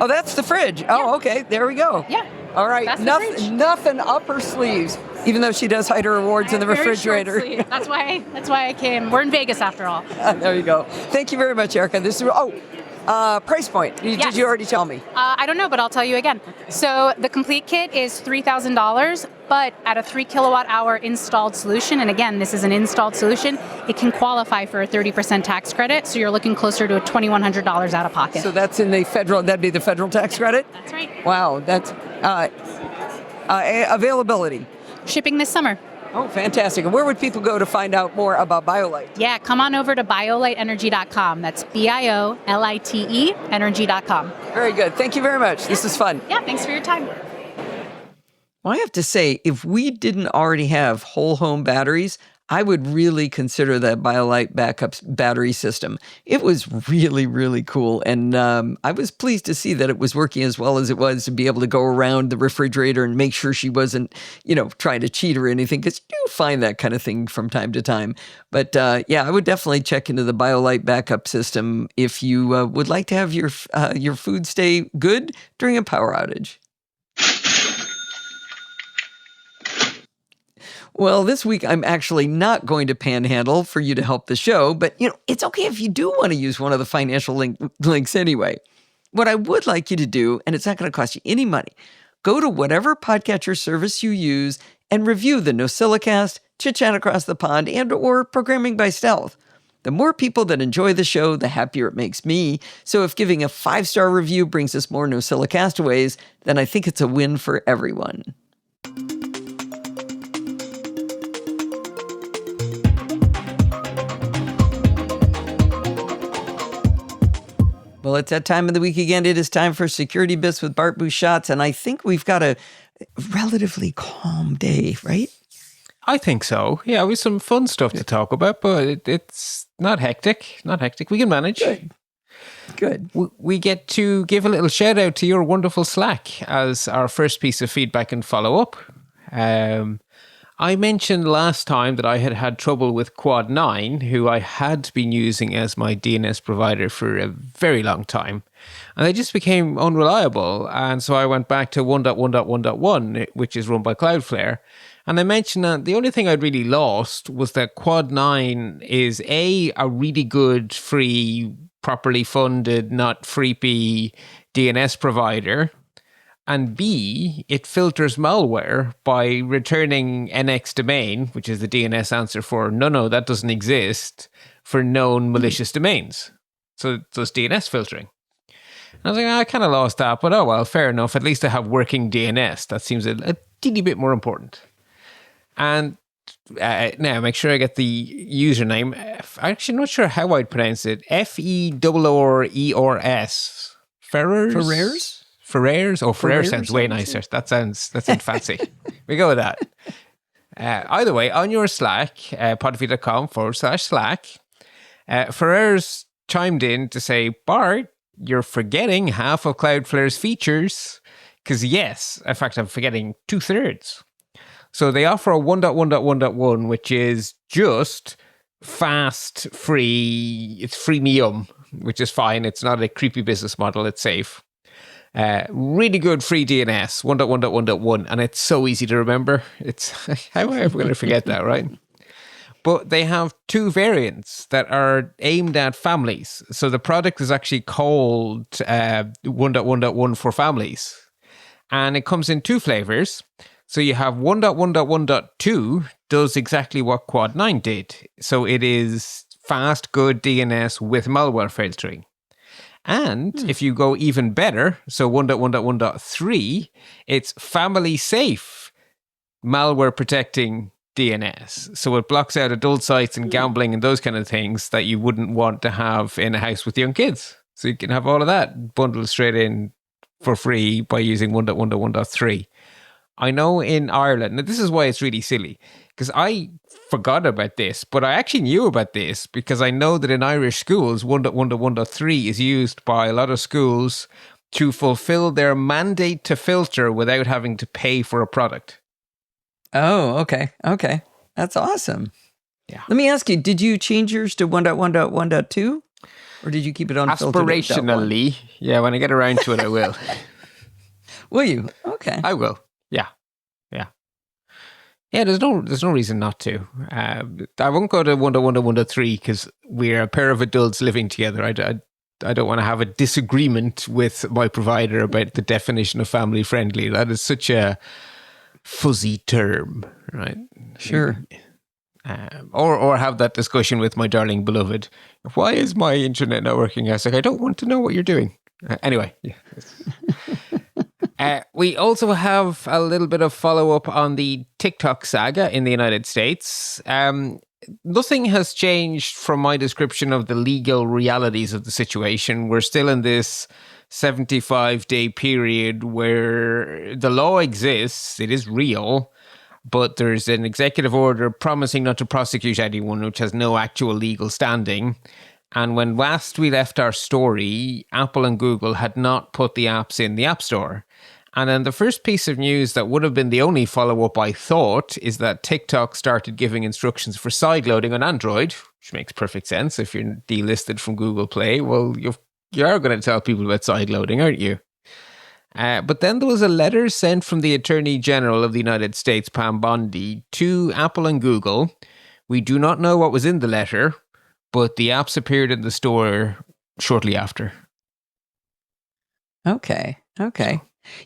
Oh, that's the fridge. Oh, okay, there we go. Yeah. All right, nothing up her sleeves, even though she does hide her awards in the refrigerator. That's why I came. We're in Vegas after all. There you go. Thank you very much, Erica. This is price point. Did you already tell me? I don't know, but I'll tell you again. So the complete kit is $3,000, but at a 3 kilowatt hour installed solution, and again, this is an installed solution, it can qualify for a 30% tax credit. So you're looking closer to $2,100 out of pocket. So that's in the federal. That'd be the federal tax credit. That's right. Wow, that's availability. Shipping this summer. Oh, fantastic. And where would people go to find out more about Biolite? Yeah, come on over to bioliteenergy.com. That's BIOLITE energy.com. Very good. Thank you very much. This is fun. Yeah, thanks for your time. Well, I have to say, if we didn't already have whole home batteries, I would really consider that Biolite backup battery system. It was really, really cool. And I was pleased to see that it was working as well as it was, to be able to go around the refrigerator and make sure she wasn't, trying to cheat or anything, because you do find that kind of thing from time to time. But yeah, I would definitely check into the Biolite backup system if you would like to have your food stay good during a power outage. Well, this week I'm actually not going to panhandle for you to help the show, but it's okay if you do want to use one of the financial links anyway. What I would like you to do, and it's not going to cost you any money, go to whatever podcatcher service you use and review the NosillaCast, Chit Chat Across the Pond, and or Programming by Stealth. The more people that enjoy the show, the happier it makes me. So if giving a 5-star review brings us more Nosilla castaways, then I think it's a win for everyone. Well, it's that time of the week again. It is time for Security Bits with Bart Busschots, and I think we've got a relatively calm day, right? I think so. Yeah, with some fun stuff to talk about, but it's not hectic. Not hectic. We can manage. Good. We get to give a little shout out to your wonderful Slack as our first piece of feedback and follow up. I mentioned last time that I had trouble with Quad9, who I had been using as my DNS provider for a very long time. And they just became unreliable. And so I went back to 1.1.1.1, which is run by Cloudflare. And I mentioned that the only thing I'd really lost was that Quad9 is a really good, free, properly funded, not freepy DNS provider. And B, it filters malware by returning NX domain, which is the DNS answer for no, that doesn't exist, for known malicious domains. So it does DNS filtering. And I was like, I kind of lost that, but oh well, fair enough. At least I have working DNS. That seems a teeny bit more important. And now make sure I get the username. I'm actually not sure how I'd pronounce it. Ferrers. Ferrers? Ferrers? Oh, Ferrers sounds way nicer. That sounds fancy. We go with that. Either way, on your Slack, podfeed.com/Slack, Ferrers chimed in to say, Bart, you're forgetting half of Cloudflare's features. Because yes, in fact, I'm forgetting 2/3. So they offer a 1.1.1.1, which is just fast, free. It's freemium, which is fine. It's not a creepy business model. It's safe. Really good free DNS, 1.1.1.1, and it's so easy to remember. It's how am I ever going to forget that, right? But they have 2 variants that are aimed at families. So the product is actually called 1.1.1 for families, and it comes in 2 flavors. So you have 1.1.1.2 does exactly what Quad9 did. So it is fast, good DNS with malware filtering. And if you go even better, so 1.1.1.3, it's family safe malware protecting DNS. So it blocks out adult sites and gambling and those kind of things that you wouldn't want to have in a house with young kids. So you can have all of that bundled straight in for free by using 1.1.1.3. I know in Ireland, now this is why it's really silly, because I forgot about this, but I actually knew about this because I know that in Irish schools, 1.1.1.3 is used by a lot of schools to fulfill their mandate to filter without having to pay for a product. Oh, okay. That's awesome. Yeah. Let me ask you, did you change yours to 1.1.1.2? Or did you keep it unfiltered? Aspirationally. Yeah, when I get around to it, I will. Will you? Okay. I will. Yeah, there's no reason not to. I won't go to 1.1.1.3 because we're a pair of adults living together. I don't want to have a disagreement with my provider about the definition of family friendly. That is such a fuzzy term, right? Sure. Or have that discussion with my darling beloved. Why is my internet not working? I was like, I don't want to know what you're doing. Anyway, yeah. We also have a little bit of follow-up on the TikTok saga in the United States. Nothing has changed from my description of the legal realities of the situation. We're still in this 75-day period where the law exists, it is real, but there's an executive order promising not to prosecute anyone, which has no actual legal standing. And when last we left our story, Apple and Google had not put the apps in the App Store. And then the first piece of news that would have been the only follow-up, I thought, is that TikTok started giving instructions for sideloading on Android, which makes perfect sense. If you're delisted from Google Play, well, you are going to tell people about sideloading, aren't you? But then there was a letter sent from the Attorney General of the United States, Pam Bondi, to Apple and Google. We do not know what was in the letter, but the apps appeared in the store shortly after. Okay.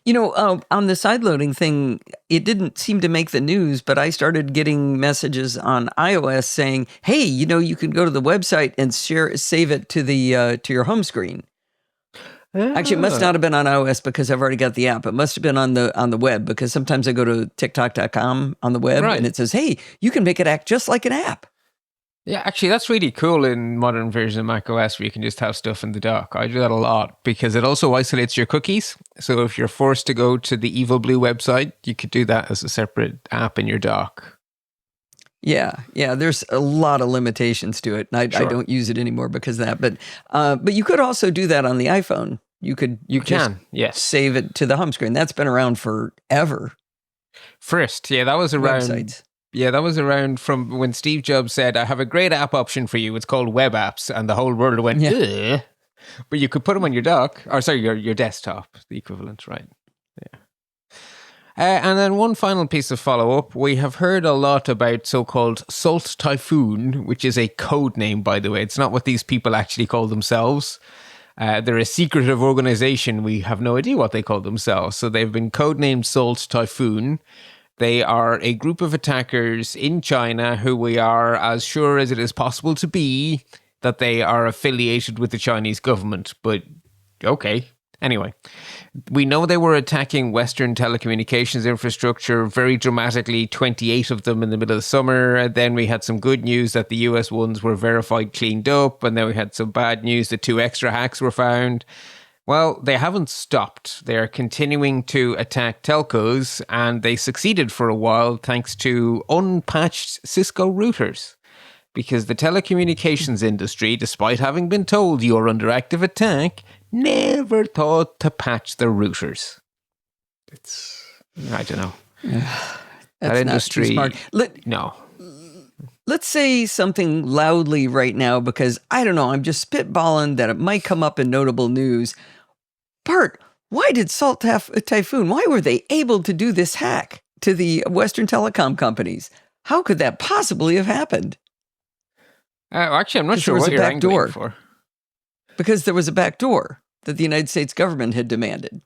You know, on the sideloading thing, it didn't seem to make the news, but I started getting messages on iOS saying, "Hey, you know, you can go to the website and save it to the to your home screen." Actually, it must not have been on iOS because I've already got the app. It must have been on the web because sometimes I go to TikTok.com on the web and it says, "Hey, you can make it act just like an app." Yeah, actually, that's really cool in modern version of macOS where you can just have stuff in the dock. I do that a lot because it also isolates your cookies. So if you're forced to go to the Evil Blue website, you could do that as a separate app in your dock. Yeah, there's a lot of limitations to it. And I don't use it anymore because of that. But you could also do that on the iPhone. You can save it to the home screen. That's been around forever. First, yeah, that was around. Websites. Yeah, that was around from when Steve Jobs said, "I have a great app option for you. It's called Web Apps," and the whole world went, "Ugh." But you could put them on your dock, or sorry, your desktop, the equivalent, right? Yeah. And then one final piece of follow-up. We have heard a lot about so-called Salt Typhoon, which is a code name, by the way. It's not what these people actually call themselves. They're a secretive organization. We have no idea what they call themselves. So they've been codenamed Salt Typhoon. They are a group of attackers in China who we are as sure as it is possible to be that they are affiliated with the Chinese government. But okay. Anyway, we know they were attacking Western telecommunications infrastructure very dramatically, 28 of them in the middle of the summer. And then we had some good news that the US ones were verified, cleaned up. And then we had some bad news that 2 extra hacks were found. Well, they haven't stopped. They're continuing to attack telcos, and they succeeded for a while thanks to unpatched Cisco routers. Because the telecommunications industry, despite having been told you're under active attack, never thought to patch their routers. I don't know. That industry, not too smart. No. Let's say something loudly right now because, I don't know, I'm just spitballing that it might come up in notable news. Bart, why did Salt Typhoon, why were they able to do this hack to the Western telecom companies? How could that possibly have happened? Actually, I'm not sure what you're angling for. Because there was a back door that the United States government had demanded.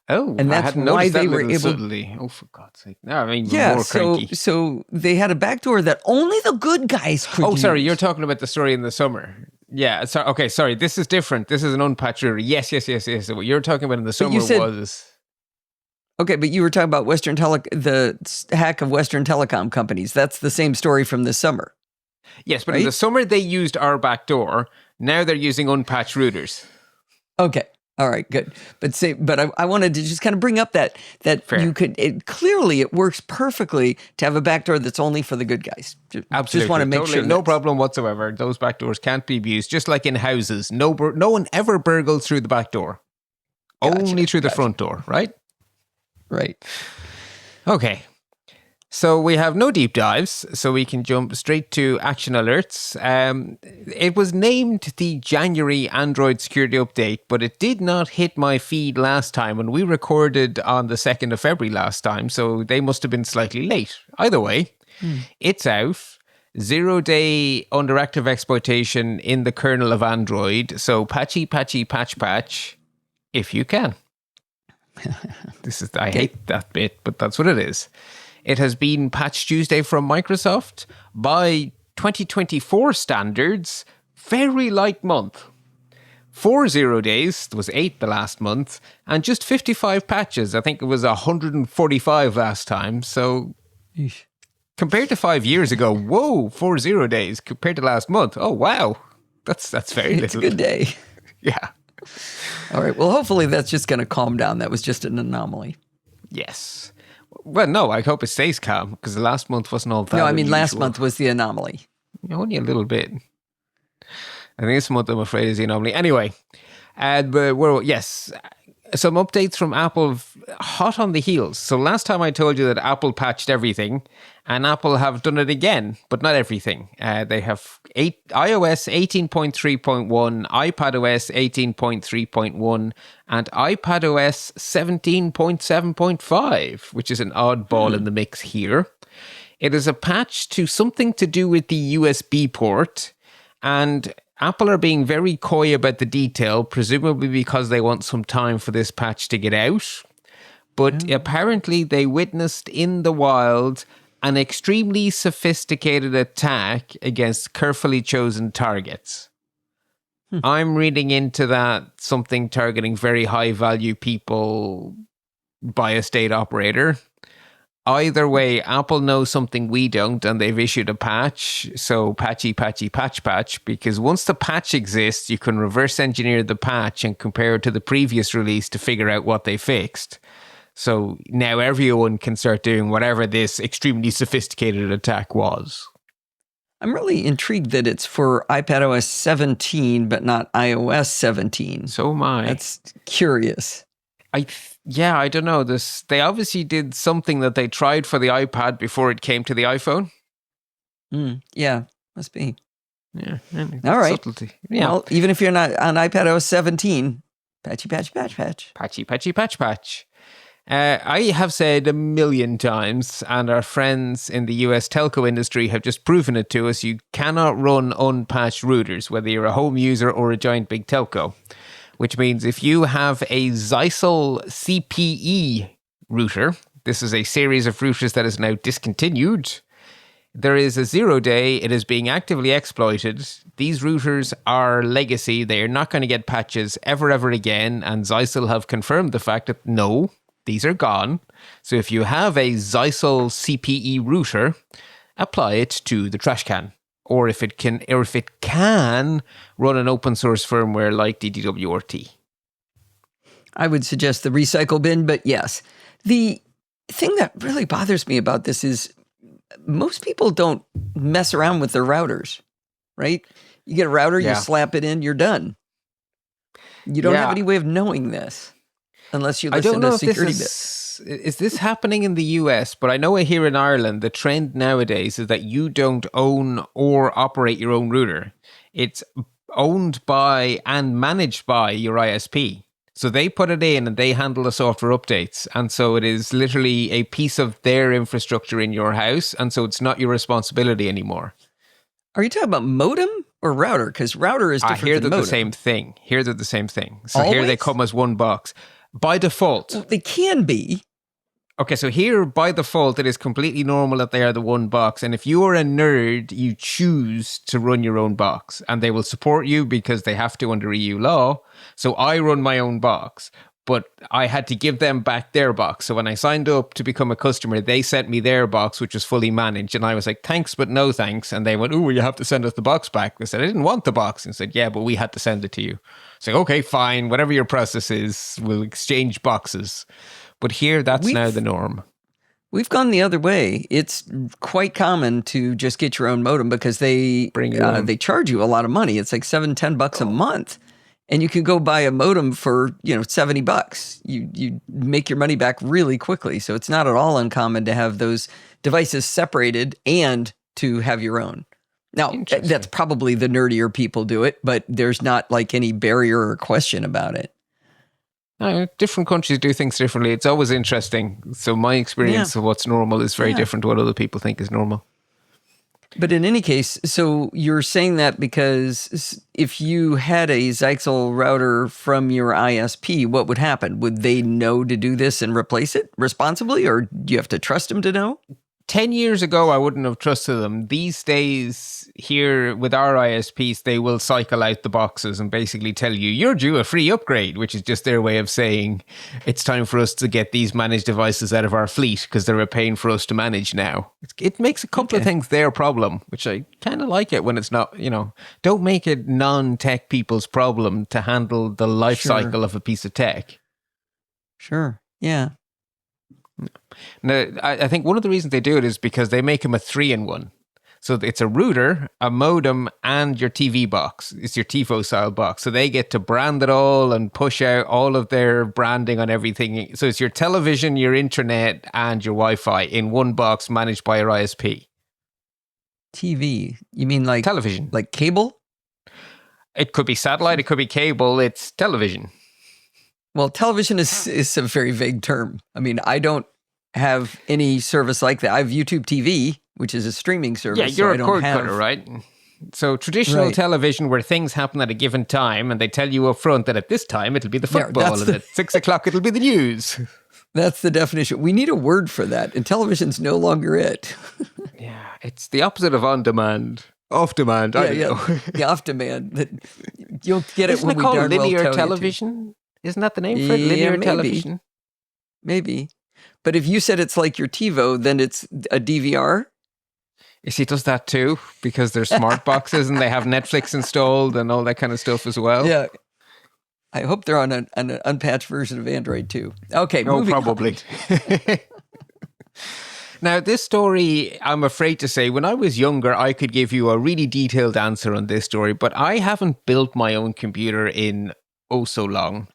Oh, and that's why they were able. Subtly. Oh, for God's sake! No, I mean, more cranky. So they had a back door that only the good guys could. Oh, sorry, use. You're talking about the story in the summer. Yeah, sorry. This is different. This is an unpatched router. Yes. So what you're talking about in the summer was. Okay, but you were talking about the hack of Western telecom companies. That's the same story from this summer. Yes, but in the summer they used our back door. Now they're using unpatched routers. Okay. All right, good. But I wanted to just kind of bring up that Fair. You could clearly it works perfectly to have a backdoor that's only for the good guys. Absolutely, just want to make sure. No problem whatsoever. Those backdoors can't be abused. Just like in houses, no one ever burgles through the back door, only through the front door. Right. Right. Okay. So we have no deep dives, so we can jump straight to action alerts. It was named the January Android security update, but it did not hit my feed last time, and we recorded on the 2nd of February last time, so they must have been slightly late. Either way, it's out. 0-day underactive exploitation in the kernel of Android, so patch, if you can. I hate that bit, but that's what it is. It has been Patch Tuesday from Microsoft. By 2024 standards, very light month. 4 0 days, there was 8 the last month, and just 55 patches. I think it was 145 last time. So compared to 5 years ago, whoa, 4 0 days compared to last month. Oh, wow. That's very little. It's a good day. Yeah. All right. Well, hopefully that's just going to calm down. That was just an anomaly. Yes. Well, no, I hope it stays calm because the last month wasn't all that. No, I mean, unusual. last month was the anomaly. Only a little bit. I think this month, I'm afraid, is the anomaly. Anyway, but some updates from Apple hot on the heels. So last time I told you that Apple patched everything, and Apple have done it again, but not everything. They have iOS 18.3.1, iPadOS 18.3.1, and iPadOS 17.7.5, which is an oddball in the mix here. It is a patch to something to do with the USB port, and Apple are being very coy about the detail, presumably because they want some time for this patch to get out. But apparently they witnessed in the wild an extremely sophisticated attack against carefully chosen targets. I'm reading into that something targeting very high value people by a state operator. Either way, Apple knows something we don't, and they've issued a patch. So patchy, patch, because once the patch exists, you can reverse engineer the patch and compare it to the previous release to figure out what they fixed. So now everyone can start doing whatever this extremely sophisticated attack was. I'm really intrigued that it's for iPadOS 17, but not iOS 17. So am I. That's curious. I don't know. They obviously did something that they tried for the iPad before it came to the iPhone. Yeah, must be. Yeah. All right. Subtlety. Yeah. Well, even if you're not on iPadOS 17, patch. Patchy. I have said a million times, and our friends in the US telco industry have just proven it to us, you cannot run unpatched routers, whether you're a home user or a giant big telco. Which means if you have a Zyxel CPE router, this is a series of routers that is now discontinued. There is a 0-day. It is being actively exploited. These routers are legacy. They are not going to get patches ever again. And Zyxel have confirmed the fact that no, these are gone. So if you have a Zyxel CPE router, apply it to the trash can. Or if it can run an open source firmware like DDWRT. I would suggest the recycle bin, but yes. The thing that really bothers me about this is most people don't mess around with their routers, right? You get a router, you slap it in, you're done. You don't have any way of knowing this unless you listen to Security Bit. Is this happening in the US? But I know here in Ireland, the trend nowadays is that you don't own or operate your own router. It's owned by and managed by your ISP. So they put it in and they handle the software updates. And so it is literally a piece of their infrastructure in your house. And so it's not your responsibility anymore. Are you talking about modem or router? Because router is different here than they're modem. the same thing. Here they're the same thing. So Always? Here they come as one box. By default. Well, they can be. Okay, so here, by default, it is completely normal that they are the one box. And if you are a nerd, you choose to run your own box. And they will support you because they have to under EU law. So I run my own box. But I had to give them back their box. So when I signed up to become a customer, they sent me their box, which was fully managed. And I was like, thanks, but no thanks. And they went, oh, you have to send us the box back. I said, I didn't want the box. And said, yeah, but we had to send it to you. So okay, fine. Whatever your process is, we'll exchange boxes. But here, that's now the norm. We've gone the other way. It's quite common to just get your own modem because they charge you a lot of money. It's like $7-10 a month. And you can go buy a modem for, $70. You make your money back really quickly. So it's not at all uncommon to have those devices separated and to have your own. Now, that's probably the nerdier people do it, but there's not like any barrier or question about it. Different countries do things differently. It's always interesting. So my experience of what's normal is very different to what other people think is normal. But in any case, so you're saying that because if you had a Zyxel router from your ISP, what would happen? Would they know to do this and replace it responsibly, or do you have to trust them to know? 10 years ago, I wouldn't have trusted them. These days, here with our ISPs, they will cycle out the boxes and basically tell you, you're due a free upgrade, which is just their way of saying it's time for us to get these managed devices out of our fleet because they're a pain for us to manage now. It makes a couple of things their problem, which I kind of like it when it's not, don't make it non-tech people's problem to handle the life cycle of a piece of tech. Sure, yeah. Now, I think one of the reasons they do it is because they make them a 3-in-1. So it's a router, a modem, and your TV box. It's your TiVo style box. So they get to brand it all and push out all of their branding on everything. So it's your television, your internet, and your Wi-Fi in one box managed by your ISP. TV? You mean like Television. like cable? It could be satellite, it could be cable, it's television. Well, television is a very vague term. I mean, I don't have any service like that. I have YouTube TV, which is a streaming service. Yeah, you're so a cord cutter, right? So traditional television where things happen at a given time and they tell you up front that at this time it'll be the football and at 6 o'clock it'll be the news. That's the definition. We need a word for that, and television's no longer it. Yeah, it's the opposite of on demand. Off demand, I don't know. Yeah, off demand. That you'll get it Isn't when it we called darn well linear tell television? Isn't that the name for it? Linear maybe. television? Maybe. But if you said it's like your TiVo, then it's a DVR? You see, it does that too, because they're smart boxes and they have Netflix installed and all that kind of stuff as well. Yeah. I hope they're on an unpatched version of Android too. Okay, moving probably. Now, this story, I'm afraid to say, when I was younger, I could give you a really detailed answer on this story, but I haven't built my own computer in oh so long.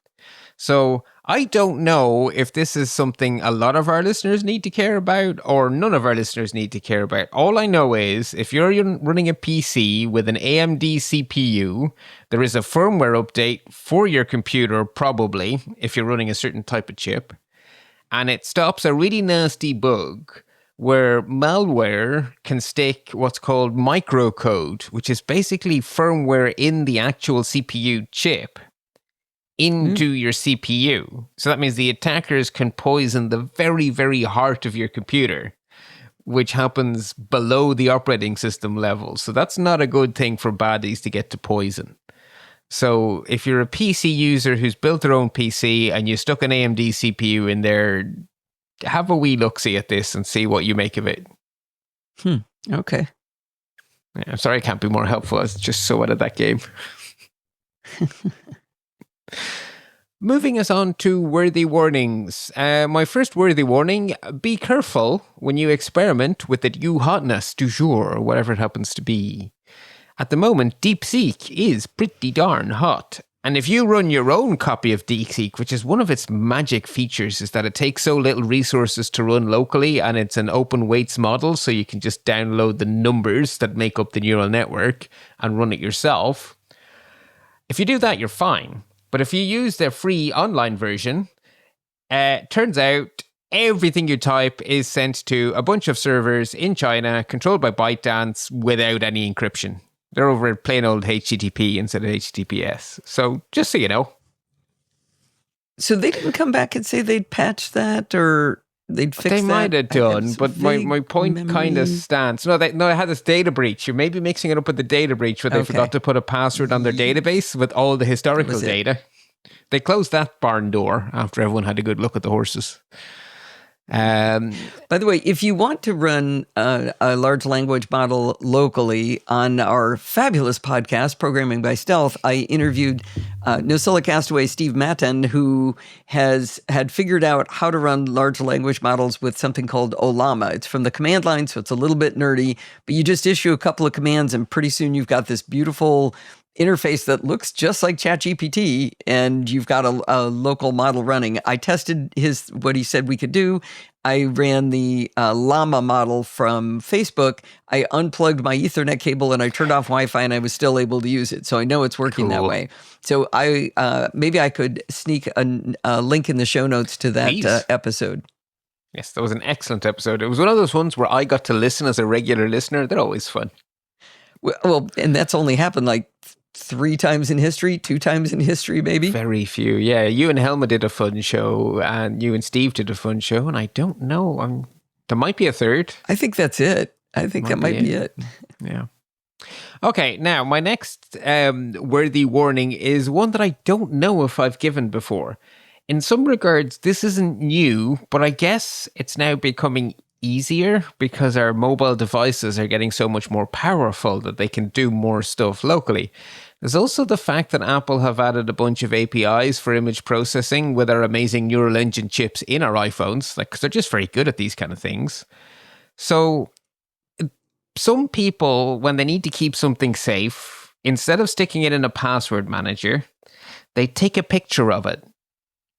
So I don't know if this is something a lot of our listeners need to care about or none of our listeners need to care about. All I know is if you're running a PC with an AMD CPU, there is a firmware update for your computer, probably, if you're running a certain type of chip, and it stops a really nasty bug where malware can stick what's called microcode, which is basically firmware in the actual CPU chip, into your CPU. So that means the attackers can poison the very, very heart of your computer, which happens below the operating system level. So that's not a good thing for baddies to get to poison. So if you're a PC user who's built their own PC and you stuck an AMD CPU in there, have a wee look-see at this and see what you make of it. Okay. Yeah, I'm sorry I can't be more helpful. I was just so out of that game. Moving us on to worthy warnings. My first worthy warning, be careful when you experiment with the new hotness du jour, or whatever it happens to be. At the moment, DeepSeek is pretty darn hot. And if you run your own copy of DeepSeek, which is one of its magic features, is that it takes so little resources to run locally, and it's an open weights model, so you can just download the numbers that make up the neural network and run it yourself. If you do that, you're fine. But if you use the free online version, turns out everything you type is sent to a bunch of servers in China, controlled by ByteDance, without any encryption. They're over at plain old HTTP instead of HTTPS. So just so you know. So they didn't come back and say they'd patch that or they'd fix that? They might have done, but my point kind of stands. No, they had this data breach. You're maybe mixing it up with the data breach where they forgot to put a password on their database with all the historical data. They closed that barn door after everyone had a good look at the horses. By the way, if you want to run a large language model locally on our fabulous podcast, Programming by Stealth, I interviewed Nosilla Castaway Steve Matten, who had figured out how to run large language models with something called Ollama. It's from the command line, so it's a little bit nerdy, but you just issue a couple of commands and pretty soon you've got this beautiful interface that looks just like ChatGPT, and you've got a local model running. I tested what he said we could do. I ran the Llama model from Facebook. I unplugged my Ethernet cable and I turned off Wi-Fi, and I was still able to use it. So I know it's working that way. So maybe I could sneak a link in the show notes to that episode. Yes, that was an excellent episode. It was one of those ones where I got to listen as a regular listener. They're always fun. Well, and that's only happened like 3 times in history, 2 times in history, maybe. Very few. Yeah, you and Helma did a fun show, and you and Steve did a fun show, and I don't know. There might be a third. I think that's it. I think that might be it. Yeah. Okay, now my next worthy warning is one that I don't know if I've given before. In some regards, this isn't new, but I guess it's now becoming easier because our mobile devices are getting so much more powerful that they can do more stuff locally. There's also the fact that Apple have added a bunch of APIs for image processing with our amazing neural engine chips in our iPhones, because they're just very good at these kind of things. So some people, when they need to keep something safe, instead of sticking it in a password manager, they take a picture of it.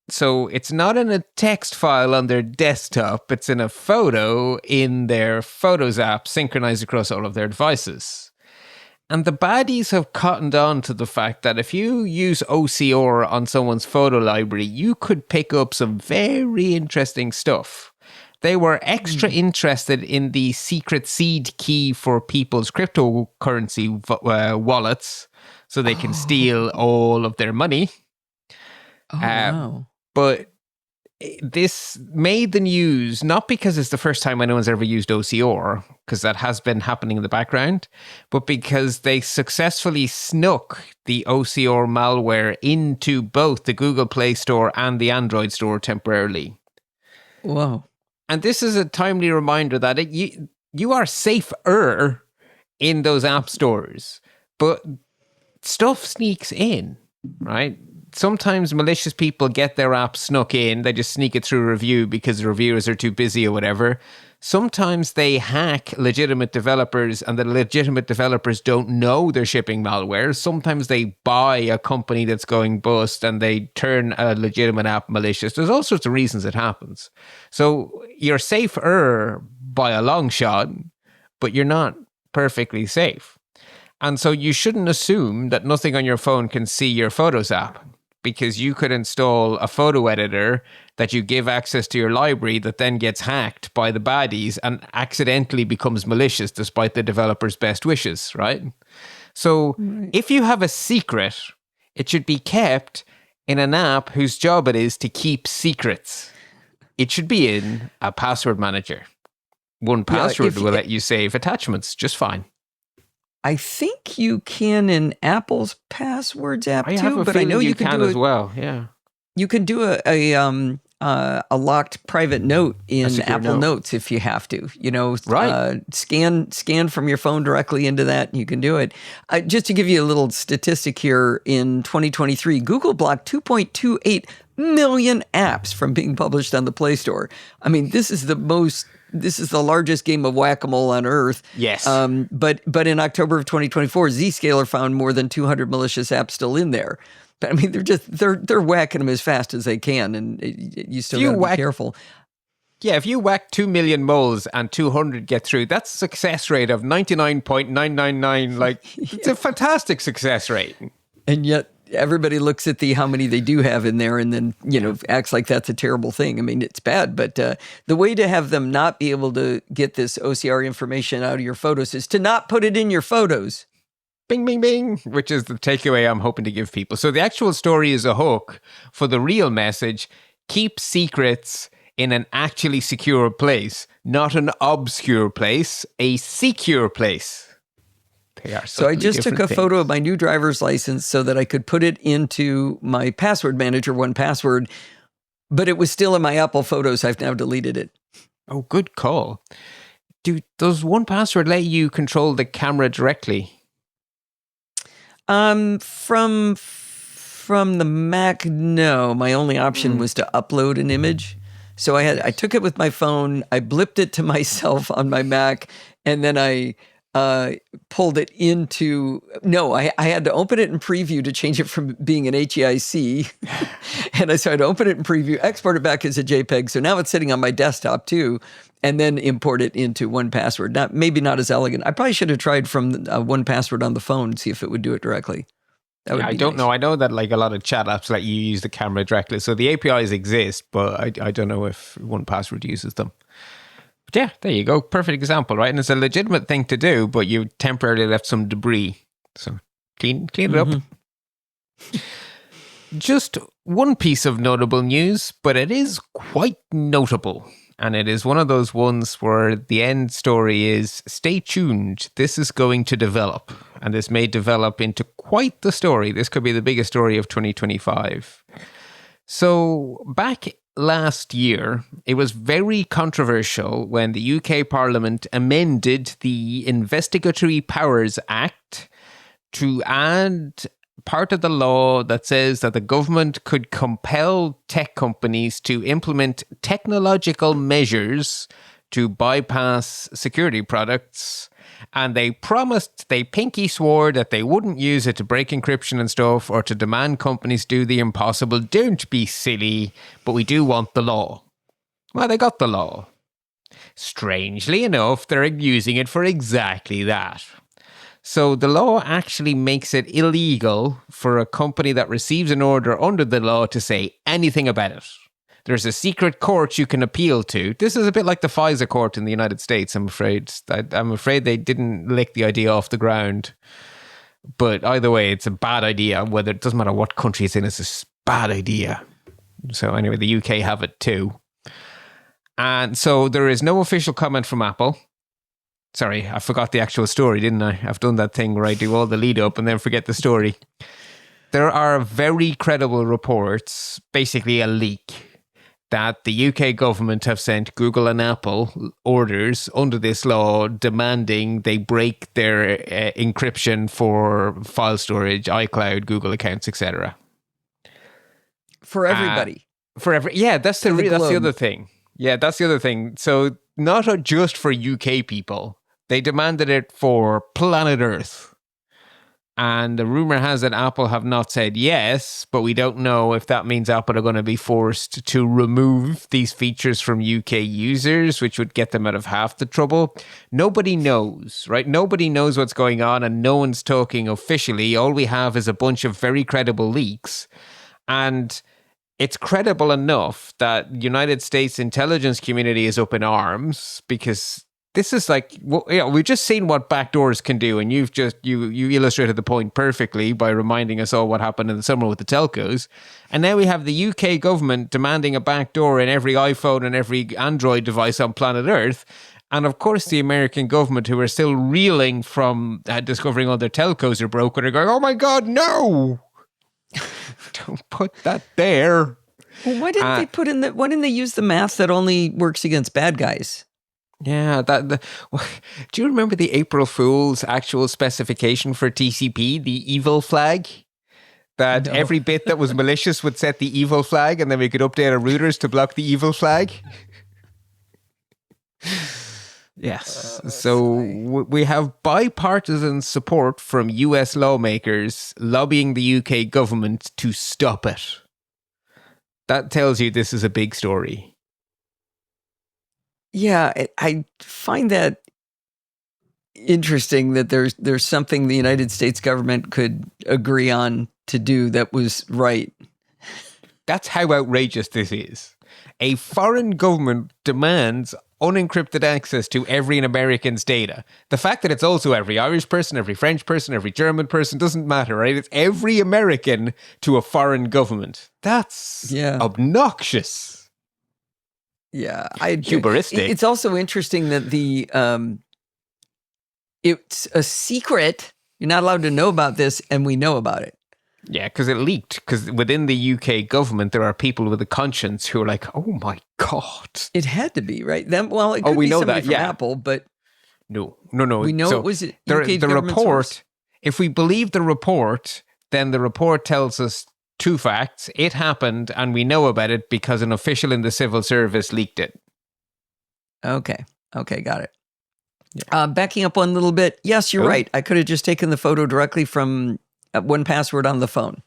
So it's not in a text file on their desktop, it's in a photo in their Photos app synchronized across all of their devices. And the baddies have cottoned on to the fact that if you use OCR on someone's photo library, you could pick up some very interesting stuff. They were extra interested in the secret seed key for people's cryptocurrency wallets so they can steal all of their money. Oh, wow. But this made the news not because it's the first time anyone's ever used OCR, because that has been happening in the background, but because they successfully snuck the OCR malware into both the Google Play Store and the Android Store temporarily. Whoa. And this is a timely reminder that you are safer in those app stores, but stuff sneaks in, right? Sometimes malicious people get their app snuck in. They just sneak it through review because the reviewers are too busy or whatever. Sometimes they hack legitimate developers and the legitimate developers don't know they're shipping malware. Sometimes they buy a company that's going bust and they turn a legitimate app malicious. There's all sorts of reasons it happens. So you're safer by a long shot, but you're not perfectly safe. And so you shouldn't assume that nothing on your phone can see your Photos app, because you could install a photo editor that you give access to your library that then gets hacked by the baddies and accidentally becomes malicious despite the developer's best wishes, right? So if you have a secret, it should be kept in an app whose job it is to keep secrets. It should be in a password manager. 1Password will let you save attachments just fine. I think you can in Apple's Passwords app I too, but I know you can do as well. Yeah, you can do a locked private note in Apple Notes if you have to. You know, scan from your phone directly into that. You can do it. Just to give you a little statistic here, in 2023, Google blocked 2.28 million apps from being published on the Play Store. I mean, this is the largest game of whack-a-mole on earth. Yes. But in October of 2024, Zscaler found more than 200 malicious apps still in there. But I mean, they're whacking them as fast as they can, and you still got to be careful. Yeah, if you whack 2 million moles and 200 get through, that's a success rate of 99.999. Like, it's a fantastic success rate. And yet everybody looks at how many they do have in there and then, acts like that's a terrible thing. I mean, it's bad, but the way to have them not be able to get this OCR information out of your photos is to not put it in your photos. Bing, bing, bing, which is the takeaway I'm hoping to give people. So the actual story is a hook for the real message: keep secrets in an actually secure place, not an obscure place, a secure place. So I just took a photo of my new driver's license so that I could put it into my password manager, 1Password, but it was still in my Apple Photos. I've now deleted it. Oh, good call. Does 1Password let you control the camera directly? From the Mac, no. My only option was to upload an image. So I took it with my phone, I blipped it to myself on my Mac, and then I pulled it into, I had to open it in preview to change it from being an HEIC. And I started to open it in preview, export it back as a JPEG. So now it's sitting on my desktop too, and then import it into 1Password. Maybe not as elegant. I probably should have tried from 1Password on the phone and see if it would do it directly. I don't know. I know that like a lot of chat apps let you use the camera directly. So the APIs exist, but I don't know if 1Password uses them. But yeah, there you go. Perfect example, right? And it's a legitimate thing to do, but you temporarily left some debris. So clean it up. Just one piece of notable news, but it is quite notable. And it is one of those ones where the end story is, stay tuned, this is going to develop. And this may develop into quite the story. This could be the biggest story of 2025. So back last year, it was very controversial when the UK Parliament amended the Investigatory Powers Act to add part of the law that says that the government could compel tech companies to implement technological measures to bypass security products And they promised, they pinky swore that they wouldn't use it to break encryption and stuff or to demand companies do the impossible. Don't be silly, but we do want the law. Well, they got the law. Strangely enough, they're using it for exactly that. So the law actually makes it illegal for a company that receives an order under the law to say anything about it. There's a secret court you can appeal to. This is a bit like the FISA court in the United States, I'm afraid. I'm afraid they didn't lick the idea off the ground. But either way, it's a bad idea. Whether it doesn't matter what country it's in, it's a bad idea. So anyway, the UK have it too. And so there is no official comment from Apple. Sorry, I forgot the actual story, didn't I? I've done that thing where I do all the lead up and then forget the story. There are very credible reports, basically a leak, that the UK government have sent Google and Apple orders under this law demanding they break their encryption for file storage, iCloud, Google accounts, etc. For everybody. Yeah, that's the other thing. Yeah, that's the other thing. So not just for UK people. They demanded it for planet Earth. And the rumor has it Apple have not said yes, but we don't know if that means Apple are going to be forced to remove these features from UK users, which would get them out of half the trouble. Nobody knows, right? Nobody knows what's going on and no one's talking officially. All we have is a bunch of very credible leaks. And it's credible enough that United States intelligence community is up in arms because this is like, we've just seen what backdoors can do, and you illustrated the point perfectly by reminding us all what happened in the summer with the telcos. And now we have the UK government demanding a backdoor in every iPhone and every Android device on planet Earth. And of course, the American government, who are still reeling from discovering all their telcos are broken, are going, "Oh my God, no! Don't put that there." Well, why didn't they use the math that only works against bad guys? Yeah, do you remember the April Fool's actual specification for TCP, the evil flag? That every bit that was malicious would set the evil flag, and then we could update our routers to block the evil flag? Yes. So we have bipartisan support from US lawmakers lobbying the UK government to stop it. That tells you this is a big story. Yeah, I find that interesting that there's something the United States government could agree on to do that was right. That's how outrageous this is. A foreign government demands unencrypted access to every American's data. The fact that it's also every Irish person, every French person, every German person doesn't matter, right? It's every American to a foreign government. That's obnoxious. Yeah, hubristic. It's also interesting that it's a secret. You're not allowed to know about this, and we know about it. Yeah, because it leaked. Because within the UK government, there are people with a conscience who are like, "Oh my God!" It had to be right. It could we be know somebody that, from yeah. Apple, but no. We know it was UK the government report. source. If we believe the report, then the report tells us two facts. It happened, and we know about it because an official in the civil service leaked it. Okay, got it. Yeah. Backing up one little bit. Yes, you're right. I could have just taken the photo directly from 1Password on the phone.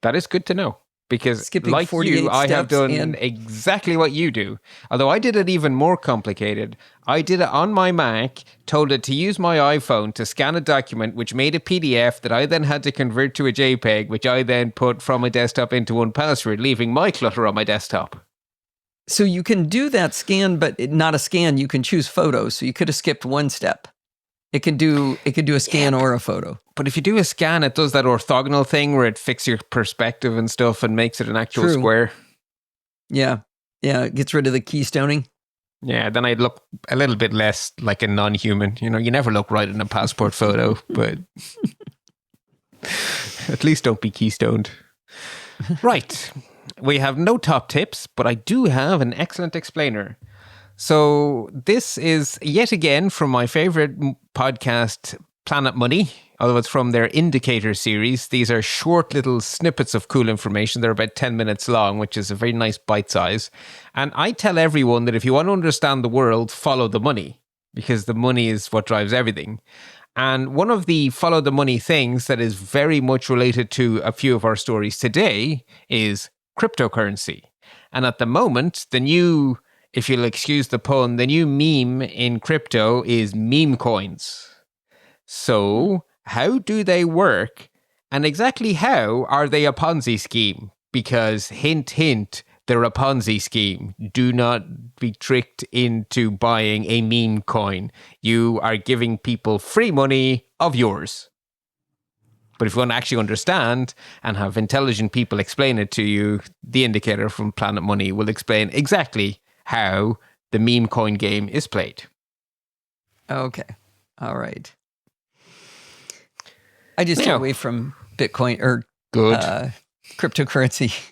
That is good to know. Because skipping like 48 you, I have done and exactly what you do. Although I did it even more complicated. I did it on my Mac, told it to use my iPhone to scan a document, which made a PDF that I then had to convert to a JPEG, which I then put from my desktop into 1Password, leaving my clutter on my desktop. So you can do that scan, but not a scan. You can choose photos. So you could have skipped one step. It could do a scan or a photo. But if you do a scan, it does that orthogonal thing where it fixes your perspective and stuff and makes it an actual square. Yeah. It gets rid of the keystoning. Yeah, then I'd look a little bit less like a non-human. You know, you never look right in a passport photo, but at least don't be keystoned. Right. We have no top tips, but I do have an excellent explainer. So this is yet again from my favorite podcast, Planet Money, although it's from their Indicator series. These are short little snippets of cool information. They're about 10 minutes long, which is a very nice bite size. And I tell everyone that if you want to understand the world, follow the money. because the money is what drives everything. And one of the follow the money things that is very much related to a few of our stories today is cryptocurrency. And at the moment, the new, if you'll excuse the pun, the new meme in crypto is meme coins. So how do they work? And exactly how are they a Ponzi scheme? Because hint, hint, they're a Ponzi scheme. Do not be tricked into buying a meme coin. You are giving people free money of yours. But if you want to actually understand and have intelligent people explain it to you, the indicator from Planet Money will explain exactly how the meme coin game is played. Okay. All right. I just stay away from Bitcoin or cryptocurrency.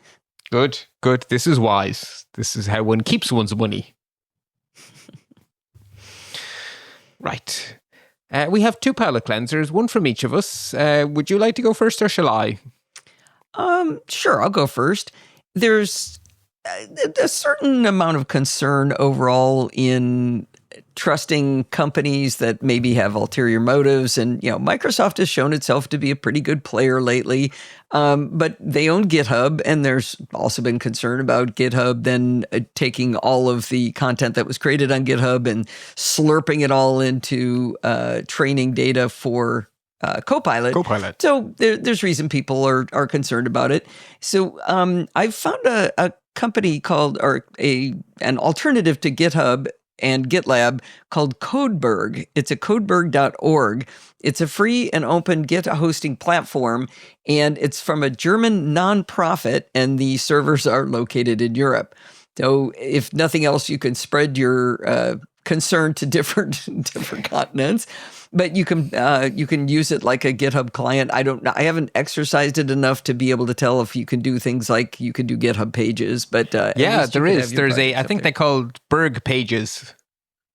Good, good. This is wise. This is how one keeps one's money. Right. We have 2 palette cleansers, one from each of us. Would you like to go first or shall I? Sure, I'll go first. There's a certain amount of concern overall in trusting companies that maybe have ulterior motives. And, Microsoft has shown itself to be a pretty good player lately. But they own GitHub, and there's also been concern about GitHub then taking all of the content that was created on GitHub and slurping it all into training data for Copilot. So there's reason people are concerned about it. So I've found a company called, or an alternative to GitHub and GitLab called Codeberg. It's a codeberg.org. It's a free and open Git hosting platform, and it's from a German nonprofit, and the servers are located in Europe. So if nothing else, you can spread your concern to different continents, but you can use it like a GitHub client. I haven't exercised it enough to be able to tell if you can do things like you can do GitHub Pages, but yeah, there is. There's I think they're called Berg Pages.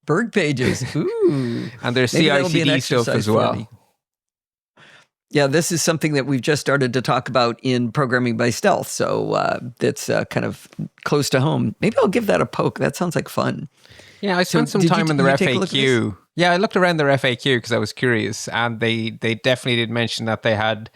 Berg Pages. Ooh. And there's CI/CD stuff as well. Yeah, this is something that we've just started to talk about in Programming by Stealth, so that's kind of close to home. Maybe I'll give that a poke. That sounds like fun. Yeah, I spent some time in their FAQ. Yeah, I looked around their FAQ because I was curious, and they definitely did mention that they had,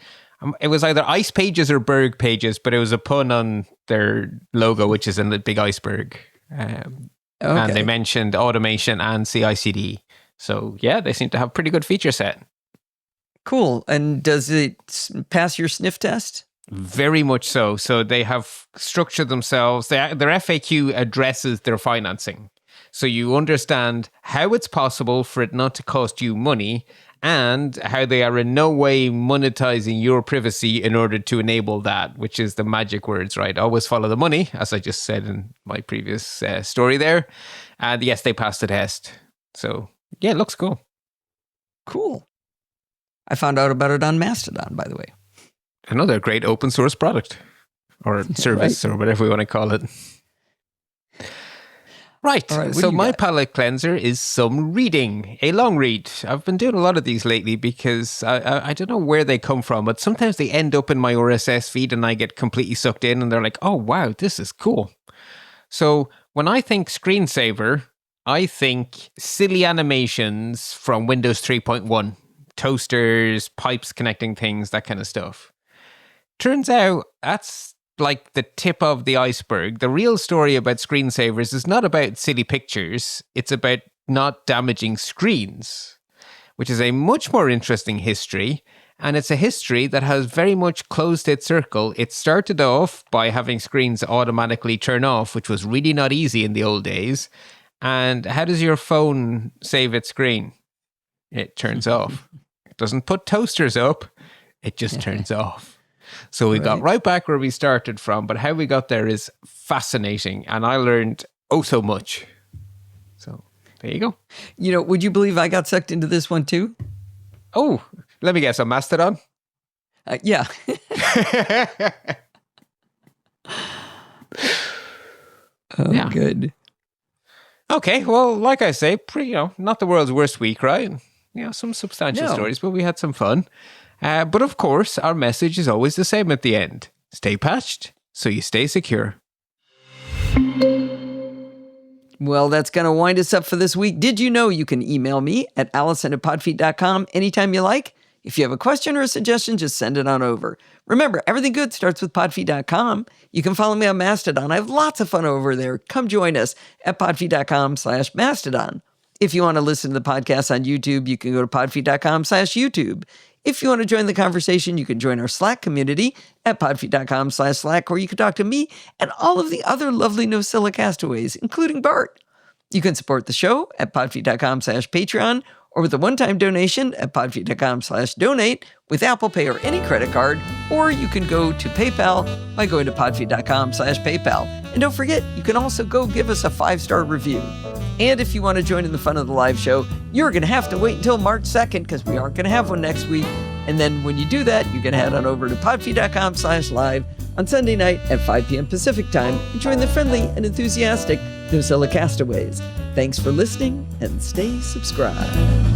it was either Ice Pages or Berg Pages, but it was a pun on their logo, which is a big iceberg. And they mentioned automation and CI/CD. So yeah, they seem to have a pretty good feature set. Cool. And does it pass your sniff test? Very much so. So they have structured themselves. Their FAQ addresses their financing. So you understand how it's possible for it not to cost you money and how they are in no way monetizing your privacy in order to enable that, which is the magic words, right? Always follow the money, as I just said in my previous story there. And yes, they passed the test. So yeah, it looks cool. Cool. I found out about it on Mastodon, by the way. Another great open source product or service or whatever we want to call it. Right, so my palette cleanser is some reading, a long read. I've been doing a lot of these lately because I don't know where they come from, but sometimes they end up in my RSS feed and I get completely sucked in and they're like, oh, wow, this is cool. So when I think screensaver, I think silly animations from Windows 3.1, toasters, pipes connecting things, that kind of stuff. Turns out that's like the tip of the iceberg. The real story about screensavers is not about silly pictures. It's about not damaging screens, which is a much more interesting history. And it's a history that has very much closed its circle. It started off by having screens automatically turn off, which was really not easy in the old days. And how does your phone save its screen? It turns off. It doesn't put toasters up. It just turns off. So we got right back where we started from, but how we got there is fascinating, and I learned so much. So there you go. Would you believe I got sucked into this one too? Oh, let me guess, on Mastodon? Yeah. Yeah. Good. Okay, well, like I say, not the world's worst week, right? Some substantial stories, but we had some fun. But of course, our message is always the same at the end. Stay patched, so you stay secure. Well, that's going to wind us up for this week. Did you know you can email me at allison@podfeet.com anytime you like? If you have a question or a suggestion, just send it on over. Remember, everything good starts with podfeet.com. You can follow me on Mastodon. I have lots of fun over there. Come join us at podfeet.com/Mastodon. If you want to listen to the podcast on YouTube, you can go to podfeet.com/YouTube. If you want to join the conversation, you can join our Slack community at podfeet.com/Slack, or you can talk to me and all of the other lovely Nosilla castaways, including Bart. You can support the show at podfeet.com/Patreon, or with a one-time donation at podfeet.com/donate with Apple Pay or any credit card, or you can go to PayPal by going to podfeet.com/PayPal. And don't forget, you can also go give us a 5-star review. And if you want to join in the fun of the live show, you're going to have to wait until March 2nd because we aren't going to have one next week. And then when you do that, you can head on over to podfeet.com/live on Sunday night at 5 p.m. Pacific time and join the friendly and enthusiastic Nosilla castaways. Thanks for listening and stay subscribed.